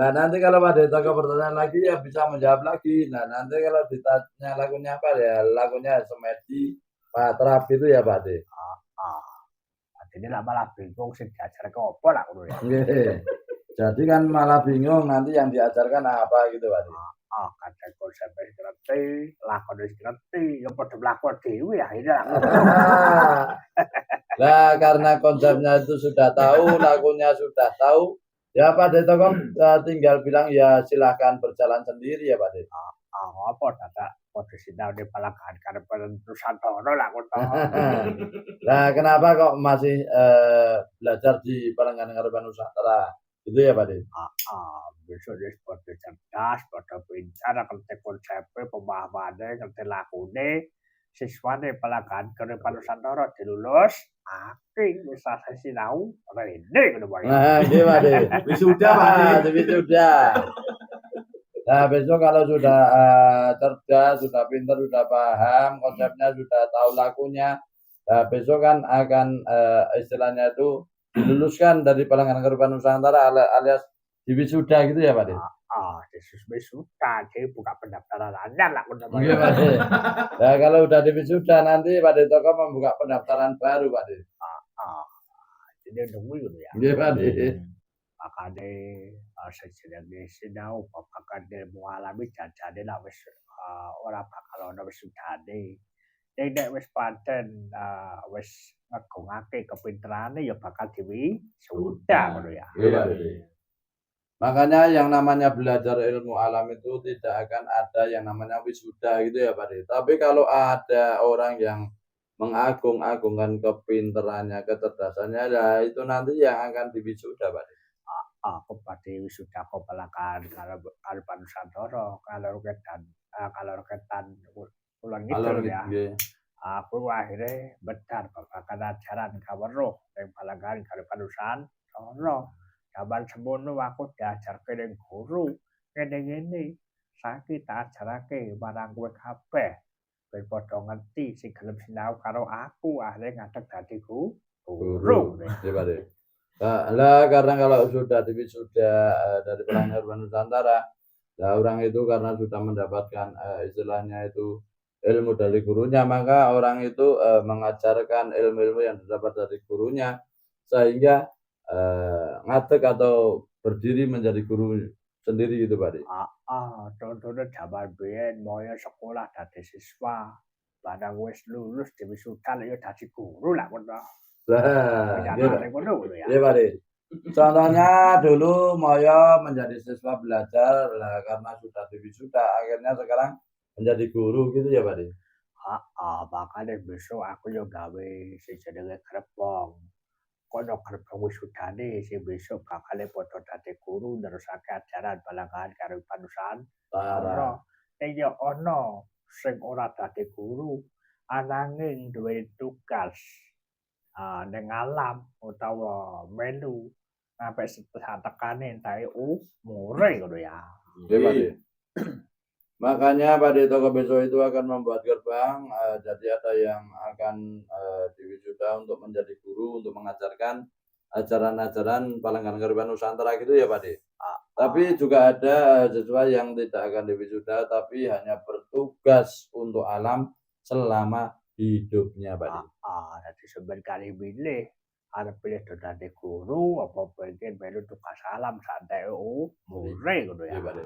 Lah nanti kalau pada toko pertanyaan lagi ya bisa menjawab lagi. Nah nanti kalau ditanya lagunya apa ya lagunya semedi Patrap itu ya Pak De. Ini lah malah bingung sing diajarke apa lah ngono ya. Nggih. Jadi kan malah bingung nanti yang diajarkan apa gitu Pak De. Kadang konsep wis ngerti, lakon wis ngerti, ya padha mlaku dhewe akhirnya. Lah karena konsepnya itu sudah tahu, lagunya sudah tahu, ya Pak De Toko tinggal bilang ya silahkan berjalan sendiri ya Pak De. Apa dadak padha sinau di palagan karep Nusantara lah ngono. Nah kenapa kok masih belajar di Palangkaraya Nusantara? Itu ya Pak De. Besok wis padha cerdas, padha pintar, ngerti konsepe, pemahamane, ngerti lakune. Siswane palagan karep Nusantara dilulus, akeh wis selesai sinau, rene ngono wae. Nah, nggih Pak De. Wisuda Pak De. Wisuda. Nah, besok kalau sudah cerdas, sudah pintar, sudah paham, konsepnya sudah tahu lakunya, nah, besok kan akan istilahnya itu diluluskan dari Palangkaraya Nusantara alias diwisuda gitu ya Pak De? Wisuda, jadi buka pendaftaran anyar lah ngono wae. Iya Pak De. Nah, kalau udah diwisuda nanti Pak De Toko membuka pendaftaran baru Pak De. Jadi nunggu ngono ya. Nggih Pak De. Makane sejenenge sinau babagan ilmu alami jajane lah wis ora bakal ana wisudane. Nek wis pancen wis ngegungake kepinterane ya bakal diwisuda ngono ya. Iya Pak De. Makanya yang namanya belajar ilmu alam itu tidak akan ada yang namanya wisuda gitu ya Pak De. Tapi kalau ada orang yang mengagung-agungkan kepinterannya, kecerdasannya, ya itu nanti yang akan diwisuda Pak De. Aku badhe wisuda Palagan karo Nusantara, kalau reketan Kulon Kidul ya. Aku akhirnya bedar babagan ajaran kaweruh ning Palagan karo Nusantara. Jaman semono aku diajarke ning guru ngene-ngene. Saiki tak ajarake marang kowe kabeh ben padha ngerti sing gelem sinau karo aku akhirnya ngadeg dadi guru. Iya Pak De. Lah karena kalau sudah diwisuda dari Palangkaraya Nusantara, lah orang itu karena sudah mendapatkan istilahnya itu ilmu dari gurunya, maka orang itu mengajarkan ilmu-ilmu yang didapat dari gurunya sehingga ngadeg atau berdiri menjadi guru sendiri gitu Pak De. Contohnya zaman biyen moyo sekolah dadi siswa, barang wis lulus diwisuda ya dadi guru lah ngono. Lah, Ngono ya. iya Pak De. Contohnya dulu Moyo menjadi siswa belajar, lah karena sudah diwisuda akhirnya sekarang menjadi guru gitu ya Pak De. Makanya besok aku yo gawe sing jenenge gerbong. Kono gerbong wisudane sing besok bakal padha dadi guru nerusake ajaran Palangkaraya karo Nusantara. Nek yo ana sing ora dadi guru, ananging duwe tugas ning alam utawa melu sampai saat tekane entai mure ngono ya. Oke, Pak De. Makanya Pak De Toko besok itu akan membuat gerbang, jadi ada yang akan diwisuda untuk menjadi guru untuk mengajarkan ajaran-ajaran Palenggan Kearifan Nusantara gitu ya Pak De. Tapi juga ada siswa yang tidak akan diwisuda tapi hanya bertugas untuk alam selama hidupnya Pak De. Jadi sebenarnya milih arep pilih dadi guru apa pengen melu tugas alam santai mure ngono ya. Iya Pak De.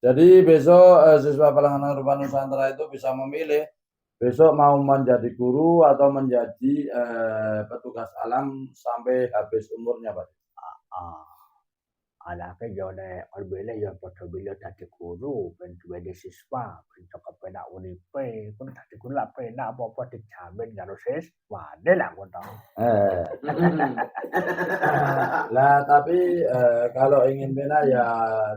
Jadi besok siswa Palenggan Kearifan Nusantara itu bisa memilih besok mau menjadi guru atau menjadi petugas alam sampai habis umurnya Pak De. Anake yo nek milih ya padha milih dadi guru ben duweni siswa ben kepenak uripe pun dadi guru lak penak apa-apa dijamin karo siswane lah ngono. Lah tapi kalau ingin penak ya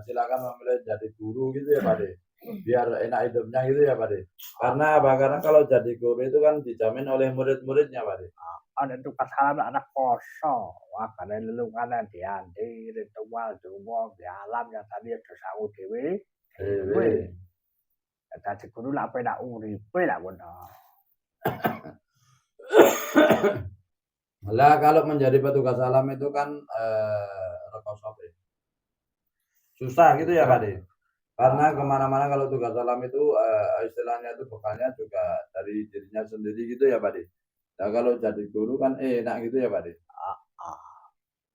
silakan memilih jadi guru gitu ya Pak De. Biar enak hidupnya gitu ya Pak De. Karena apa? Karena kalau jadi guru itu kan dijamin oleh murid-muridnya Pak De. Ada tugas alam anak kosong wah karena lelungan diandi ritual donga di alam yang tadi ada sawu dhewe dadi guru lak penak uripe lah ngono. Lah kalau menjadi petugas alam itu kan rekoso susah gitu ya Pak De. Karena kemana-mana kalau tugas alam itu istilahnya itu bekalnya juga dari dirinya sendiri gitu ya Pak De. Nah kalau jadi guru kan enak gitu ya Pak De.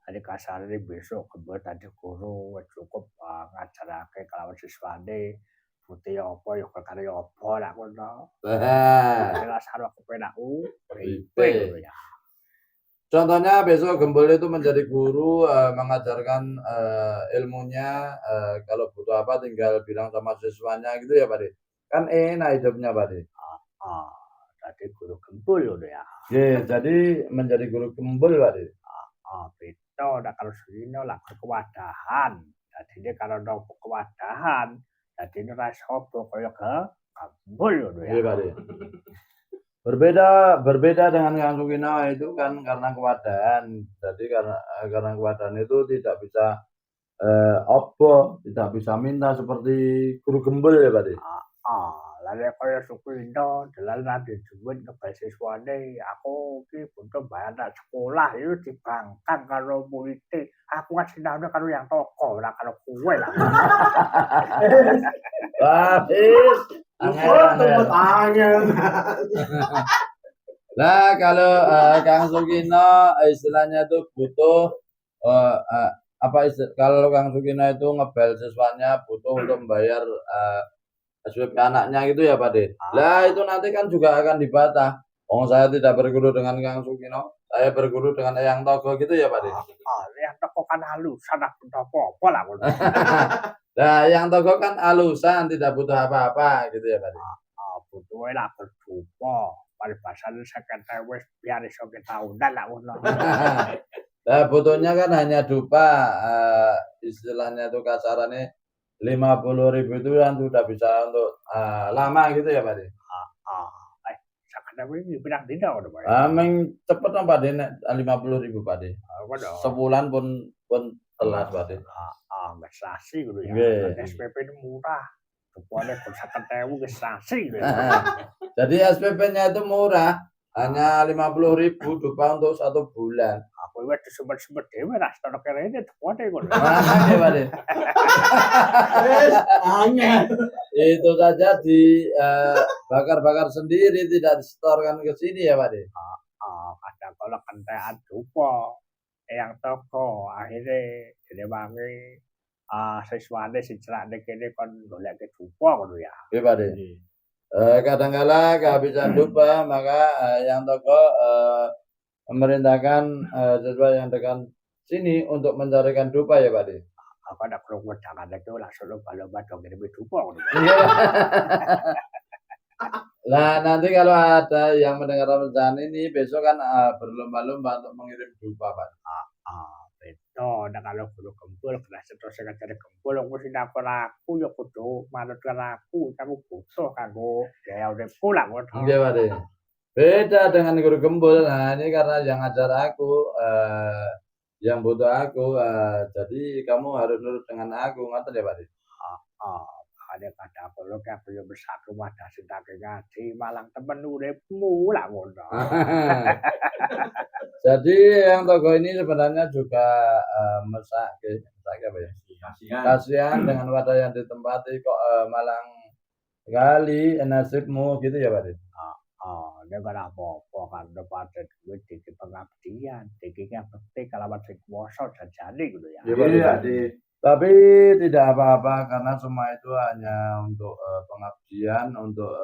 Jadi kasarnya besok kebut tadi guru cukup ngajarake kelawan siswane putih apa ya perkara apa lah ngono. Jelas harus kepenak uripe ngono ya. Contohnya besok Gembul itu menjadi guru mengajarkan ilmunya kalau butuh apa tinggal bilang sama siswanya gitu ya Pak De. Kan enak hidupnya Pak De. Jadi guru Gembul ngono ya. Jadi menjadi guru Gembul Pak De. Beda nek kalau sedina lak kewadahan. Dadine kalau ono kewadahan, dadine ra sapa kaya Gembul ngono ya. Iya Pak De. Berbeda dengan Kang Sukino itu kan karena kewadahan. Jadi karena kewadahan itu tidak bisa tidak bisa minta seperti guru Gembul ya Pak De. Lha kaya Sukino dalan nanti duit ke siswane aku iki butuh bayar nak sekolah itu dibangkang karo muridé. Aku kan sinaune karo yang toko ora karo kowe lah. Wah, angel. Lah kalau Kang Sukino istilahnya itu butuh kalau Kang Sukino itu ngebel siswanya butuh untuk membayar SPP anaknya gitu ya Pak De. Lah itu nanti kan juga akan dibantah. Oh saya tidak berguru dengan Kang Sukino, saya berguru dengan Eyang Togo gitu ya Pak De. Eyang Togo kan halusan apa-apa lah ngono. Lah Eyang Togo kan halusan tidak butuh apa-apa gitu ya Pak De. Butuhe lah berdupa. Paribasane 50.000 wis biar iso ketahunan lah ngono. Lah butuhnya kan hanya dupa istilahnya itu kasarannya 50.000 itu kan sudah bisa untuk lama gitu ya Pak De. Sakjane iki pirang dina ngono Pak. Meng cepet Pak De nek 50.000 Pak De. Sebulan pun telat Pak De. Wis sasi ngono ya. SPP ini murah. Rupane kok 50.000 wis sasi gitu. Jadi SPP-nya itu murah, hanya 50.000 dupa untuk 1 bulan. Aku wis disempet-sempet dhewe ra stono kene tekone ngono. Makanya Pak De. Itu saja bakar-bakar sendiri tidak disetorkan ke sini ya Pak De. Kadang kalau kentekan dupa Eyang Togo akhirnya direwangi siswane sijrakne kene kon goleke dupa ngono ya. Iya Pak De. Kadangkala kehabisan dupa maka Eyang Togo memerintahkan siswa yang dekat sini untuk mencarikan dupa ya Pak De. Apa nak perlu jangan itu langsung lomba-lomba dong ngirim dupa ngono. Lah nanti kalau ada yang mendengar ramalan ini besok kan berlomba-lomba untuk mengirim dupa Pak. Betul, nah kalau guru Gembul kena terus ngajari Gembul aku sing aku ya kudu manut aku butuh kanggo gaya uripku lah ngono. Nggih Pak De. Beda dengan guru Gembul. Nah, ini karena yang ngajar aku yang butuh aku, jadi kamu harus nurut dengan aku, ngoten ya, Pak De? Makanya pada aku yo bersatu wadah sing tak ngaji malang temen uripmu lah ngono. Jadi yang toko ini sebenarnya juga mesake apa ya? Kasihan. Kasihan dengan wadah yang ditempati kok malang sekali nasibmu gitu ya, Pak De? Nek ora apa-apa kan pada duit iki pengabdian, iki kan bekti kalawan sing kuwasa jajane ngono ya. Iya, Pak De. Iya, Di. Tapi tidak apa-apa karena semua itu hanya untuk pengabdian, untuk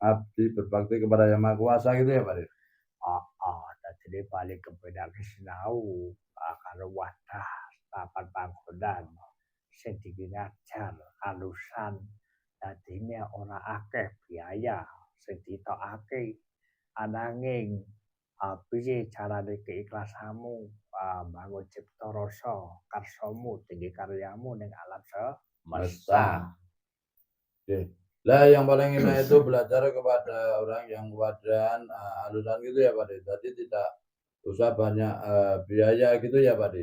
abdi berbakti kepada Yang Maha Kuasa gitu ya, Pak De? Dadi balik kepada sinau karo wadah papan panggonan sing ngajar alusan dadine ora akeh biaya sing ditokake ananging piye carane keikhlasanmu bangun cipta rasa karsamu tinggi karyamu ning alam semesta. Oke. Lah yang paling enak itu belajar kepada orang yang wajan alusan gitu ya, Pak De. Jadi tidak usah banyak biaya gitu ya, Pak De.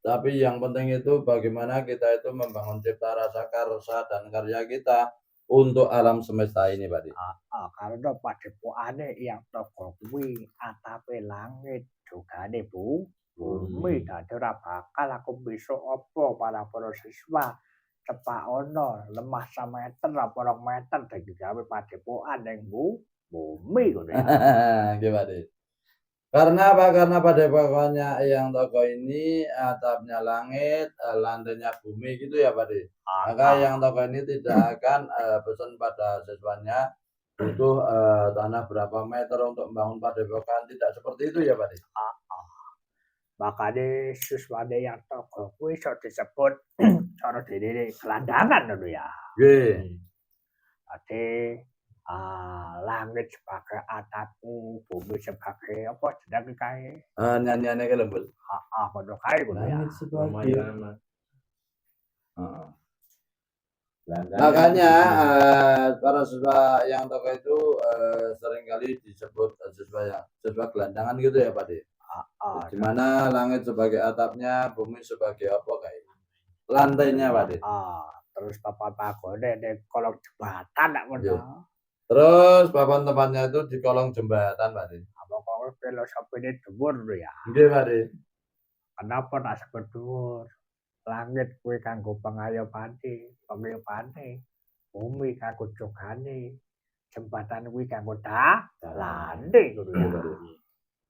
Tapi yang penting itu bagaimana kita itu membangun cipta rasa karsa dan karya kita untuk alam semesta ini, Pak De. Karena padhepokane yang toko kuwi atape langit jogane bumi dadi ora bakal aku besok apa para siswa cepak ono lemah sameter apa 2 meter dadi gawe padhepokan ning bumi ngono ya. Nggih, Pak De. Karena apa? Karena padepokannya yang toko ini atapnya langit, lantainya bumi gitu ya, Pak De. Maka yang toko ini tidak akan pesan pada siswanya butuh tanah berapa meter untuk membangun padepokan, tidak seperti itu ya, Pak De. Makanya siswane yang toko kuwi iso disebut cara dene gelandangan ngono ya. Nggih. Dadi langit sebagai atapku, bumi sebagai apa jenenge kae? Nyanyiane ki lho, Bul. Ngono kae ngono ya. Roma Irama. Heeh. Gelandang. Makanya para siswa yang toko itu seringkali disebut siswa gelandangan gitu ya, Pak De. Di mana langit sebagai atapnya, bumi sebagai apa kayak lantainya, Pak De. Terus papan pagone ning kolong jembatan nak ngono. Terus papan tempatnya itu di kolong jembatan, Pak De. Pokoke filosofine dhuwur lho ya. Nggih, Pak De. Kenapa tak sebut dhuwur? Langit kuwi kanggo pengayomane, bumi kanggo jogane, jembatan kuwi kanggo dalane ngono ya.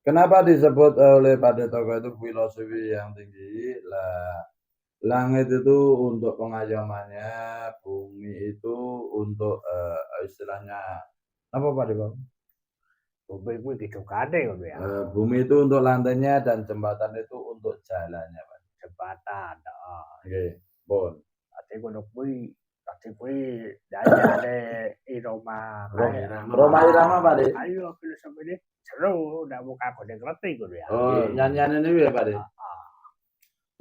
Kenapa disebut oleh Pak De Toko itu filosofi yang tinggi? Lah, langit itu untuk pengayomannya, bumi itu untuk istilahnya apa, Pak De? Bumi kuwi dijogane ngono ya. Bumi itu untuk lantainya dan jembatan itu untuk jalannya, Pak. Jembatan, Nggih, pun. Dadi ngono kuwi nyanyiane Irama. Roma Irama, Pak De. Ayo filosofine seru ndak mau kagone ngerti ngono ya. Nyanyian ini ya, Pak De.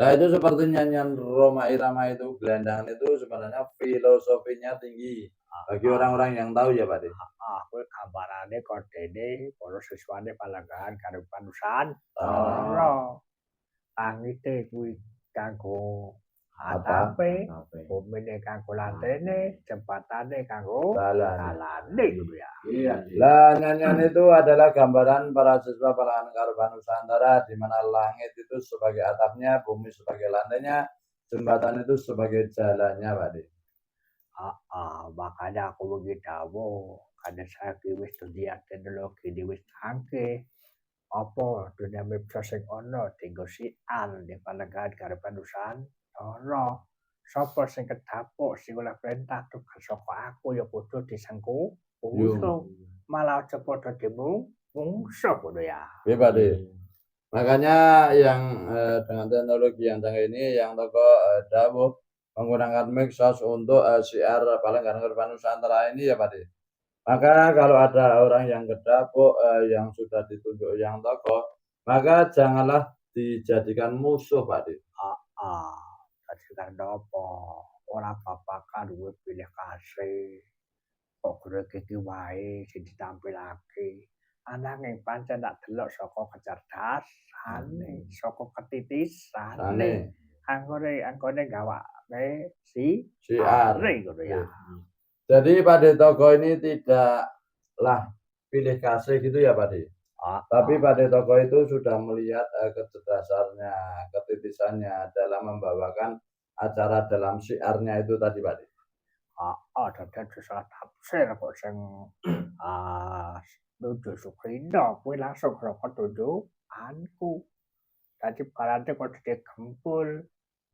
Nah itu seperti nyanyian Roma Irama itu gelandangan itu sebenarnya filosofinya tinggi bagi orang-orang yang tahu ya, Pak De. Kuwi gambarane kodene para siswane palenggahan karo panusan. Langite kuwi kanggo atape, bumine kanggo lantene, jembatane kanggo dalane ngono ya. Iya. Lah nyanyian itu adalah gambaran para siswa Palanggan Karban Nusantara di mana langit itu sebagai atapnya, bumi sebagai lantainya, jembatan itu sebagai jalannya, Pak De. Makanya aku wingi dawuh karena saiki wis dunia teknologi wis canggih. Apa dunia medsos sing ana dienggo sian di palenggahan karepan Nusantara. Sapa sing kedapuk sing oleh perintah tugas saka aku ya padha disengku. Malah aja padha dimungsuh ngono ya. Iya, Pak De. Makanya yang dengan teknologi yang canggih ini yang toko dawuh menggunakan medsos untuk siar Palenggahan Karban Nusantara ini ya, Pak De. Maka kalau ada orang yang kedapuk yang sudah ditunjuk yang tokoh, maka janganlah dijadikan musuh, Pak De. Dadi karena apa? Ora babakan duwe pilih kasih. Kok grek iki wae sing ditampilake. Ananging pancen tak delok saka kecerdasane, saka ketitisan Sane anggone gawake siar. ngono ya. Jadi Pak De Togo ini tidaklah pilih kasih gitu ya Pak De. Tapi Pak De Togo itu sudah melihat kecerdasannya, ketitisannya dalam membawakan acara dalam siarnya itu tadi Pak De. Dadi salah tafsir kok sing nuju Sukrindo kuwi langsung saka tunjukanku. Dadi barante kok digempul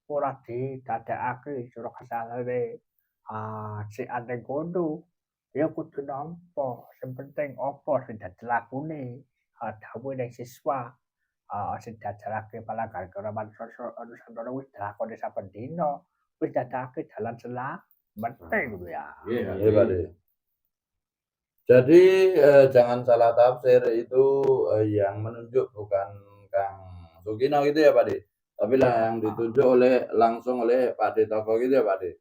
ora didadekake sura kesalane siar ning kono. Ya kudu nampa, sing penting apa sing dadi lakune, dawuh ning siswa, sing diajarake Palangga Nusantara wis dilakoni saben dina, wis dadekake dalan penting ngono ya. Iya Pak De. Jadi jangan salah tafsir itu yang menunjuk bukan Kang Sukino gitu ya Pak De. Tapi yang ditunjuk langsung oleh Pak De Togo gitu ya Pak De.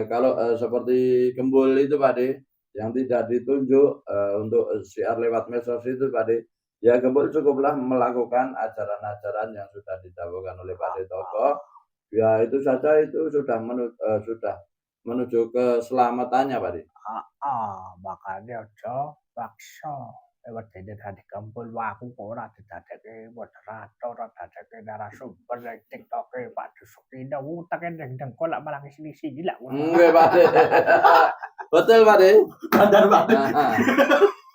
Kalau seperti Gembul itu Pak De, yang tidak ditunjuk untuk siar lewat medsos itu Pak De, ya Gembul cukuplah melakukan ajaran-ajaran yang sudah didawuhkan oleh Pak De Togo. Ya itu saja itu sudah menuju keselamatannya Pak De. Makanya aja paksa lewat dene dadi kumpul waku kok ora didadekke moderator, ora dadekke narasumber ning TikTok-e Pak Sukino uteke ning dengkul lak malah sini-sini lak ngono. Nggih Pak De. Betul Pak De. Benar Pak De.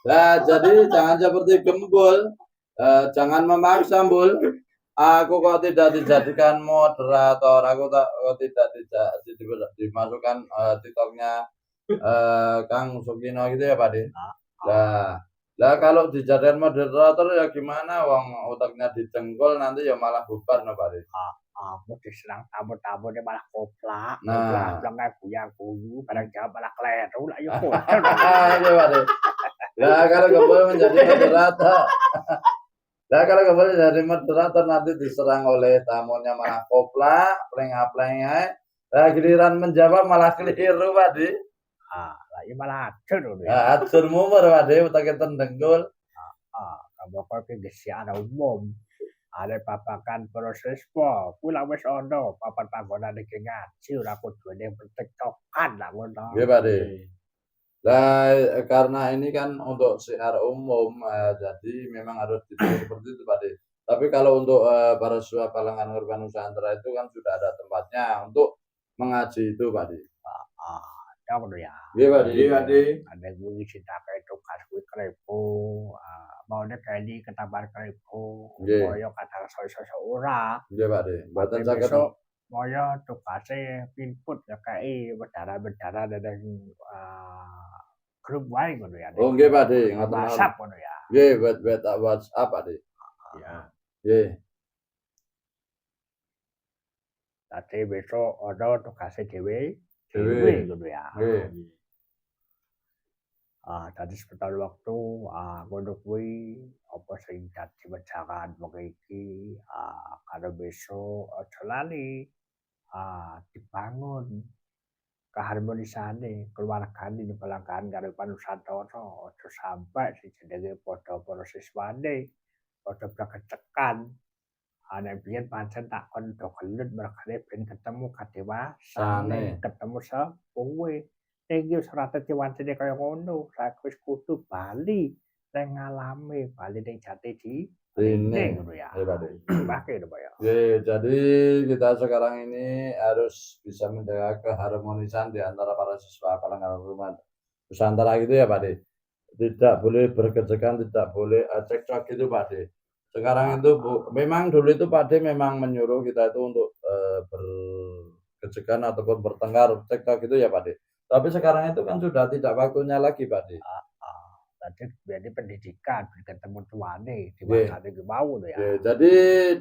Nah, jadi jangan seperti Gembul, jangan memaksa Bul. Aku kok tidak dijadikan moderator, aku tidak dimasukkan TikTok-nya Kang Sukino gitu ya Pak De. Lah kalau dijadikan moderator ya gimana wong otaknya didengkul nanti ya malah bubar no Pak De. Aku diserang tamu-tamune malah koplak, Nah. koplak guyu barang jawab malah kleru lah ya kok. Iya Pak De. Lah kalau Gembul menjadi moderator. Lah kalau Gembul jadi moderator nanti diserang oleh tamunya malah koplak, pleng-pleng. Lah giliran menjawab malah keliru Pak De. Lah ya malah acur ngono ya. Ya atur mumur Pak De utake tendengkul. Kabeh ki gesian umum. Are papakan prosespo, kula wis ana papan panggonan iki ngaji ora kudune TikTok-an lah ngono. Nggih Pak De. Lah karena ini kan untuk siar umum jadi memang harus dipilih seperti itu Pak De. Tapi kalau untuk para siswa Palangan Urban Nusantara itu kan sudah ada tempatnya untuk mengaji itu Pak De. Ya ngono ya. Nggih Pak De. Iya Pak De. Ada kuwi sitake tugas kuwi krepo, maune kali ketambahan krepo, Nggih. kaya kadang iso-iso ora. Nggih Pak De. Mboten Tapi saged. besok kaya tugase input ya kei wedara-wedara ning grup wae ngono ya. Oh nggih Pak De, ngoten mawon. WhatsApp ngono ya. Nggih, WhatsApp Pak De. Ya. Nggih. Dadi besok ana tugase dhewe Dhewe. ngono ya. Nggih. Tadi sebentar waktu ngono kuwi apa sing dadi wejangan wong iki kalau besok aja lali dibangun keharmonisane keluargane pelanggan karo Nusantara aja sampai sing jenenge padha para siswane padha kecekan. Nek biyen pancen tak kon do gelut mergane ben ketemu kadewasane, ketemu sepuhe. Iki wis ora dadi wancine kaya ngono, saiki wis kudu bali ning ngalami, bali ning jati Ini ngono ya. Nggih Pak De. Pakai lho Pak ya. Oke, jadi kita sekarang ini harus bisa menjaga keharmonisan di antara para siswa Palangan Urban Nusantara gitu ya Pak De. Tidak boleh bergesekan, tidak boleh cekcok gitu Pak De. Sekarang itu memang dulu itu Pak De memang menyuruh kita itu untuk bergesekan ataupun bertengkar cekcok gitu ya Pak De. Tapi sekarang itu kan sudah tidak waktunya lagi Pak De. Tadi jadi pendidikan, ketemu tuane di masane ki mau lho ya. Jadi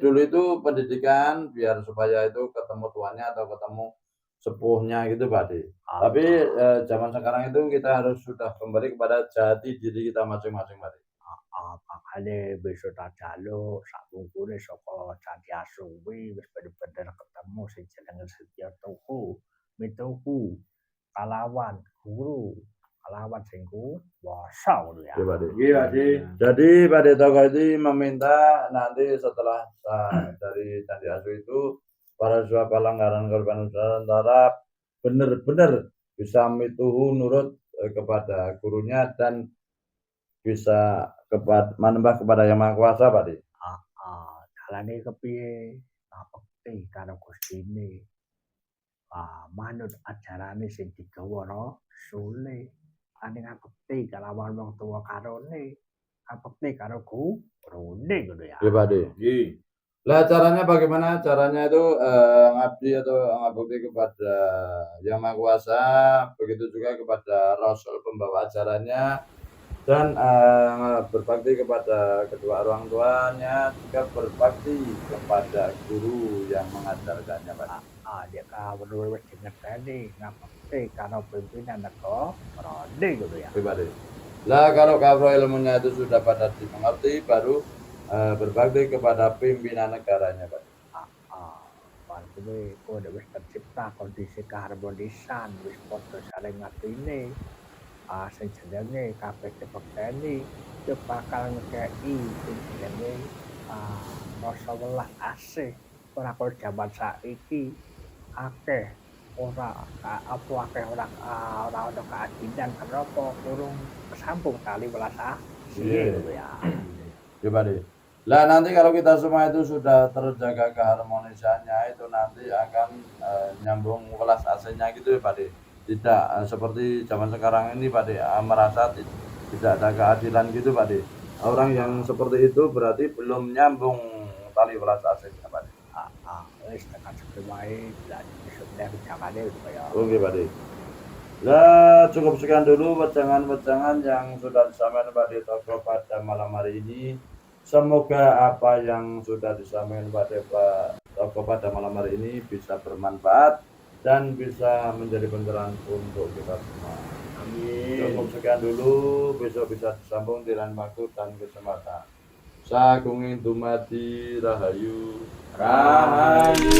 dulu itu pendidikan biar supaya itu ketemu tuannya atau ketemu sepuhnya gitu Pak De. Tapi zaman sekarang itu kita harus sudah kembali kepada jati diri kita masing-masing Pak De. Makanya besok tak jaluk sak bungkune saka Candi Asu kuwi wis bener-bener ketemu sing jenenge Setya Tuhu, Mituhu, Kalawan, Guru, kelawan sing kuwasa ngono ya. Oke, Pak De. Iya, Pak De. Jadi Pak De Toko ini meminta nanti setelah dari Candi Asu itu para siswa pelanggaran korban Nusantara benar-benar bisa mituhu nurut kepada gurunya dan bisa manembah kepada Yang Maha Kuasa, Pak De. Dalane kepiye? Ngabekti karo Gustine. Manut ajarane sing digawa Rasule. Ane ngabekti kalawan wong tuwa karone. Ngabekti karo gurune ngono ya. Oke, Pak De. Nggih. Lah caranya bagaimana? Caranya itu ngabdi atau ngabukti kepada Yang Maha Kuasa, begitu juga kepada Rasul pembawa ajarannya, dan berbakti kepada kedua orang tuanya, juga berbakti kepada guru yang mengajarkannya, Pak. Dia kawruh wis dingerteni ngabekti karo pimpinan negarane ngono ya. Oke, Pak De. Lah kalau kafroh ilmunya itu sudah pada dimengerti, baru berbakti kepada pimpinan negaranya, Pak. Kuwi kode wis tercipta kondisi keharmonisan, wis padha saling ngertine. Sing jenenge kabeh dibekteni yo bakal ngekeki sing jenenge rasa welas asih. Ora kaya jaman saiki akeh ora ana keadilan kenapa kurung kesambung tali welas asih gitu ya. Oke, Pak De. Lah nanti kalau kita semua itu sudah terjaga keharmonisannya, itu nanti akan nyambung welas asihnya gitu ya, Pak De. Tidak seperti zaman sekarang ini, Pak De, merasa tidak ada keadilan gitu, Pak De. Orang yang seperti itu berarti belum nyambung tali welas asihnya, Pak De. Wis tekan sepi wae lan sudah bicaraane kaya. Oke, Pak De. Lah cukup sekian dulu wejangan-wejangan yang sudah disampaikan Pak De Toko pada malam hari ini. Semoga apa yang sudah disampaikan Pak De Toko pada malam hari ini bisa bermanfaat dan bisa menjadi pencerahan untuk kita semua. Amin. Cukup sekian dulu, besok bisa disambung di lain waktu dan kesempatan. Sagunging dumadi rahayu. Rahayu.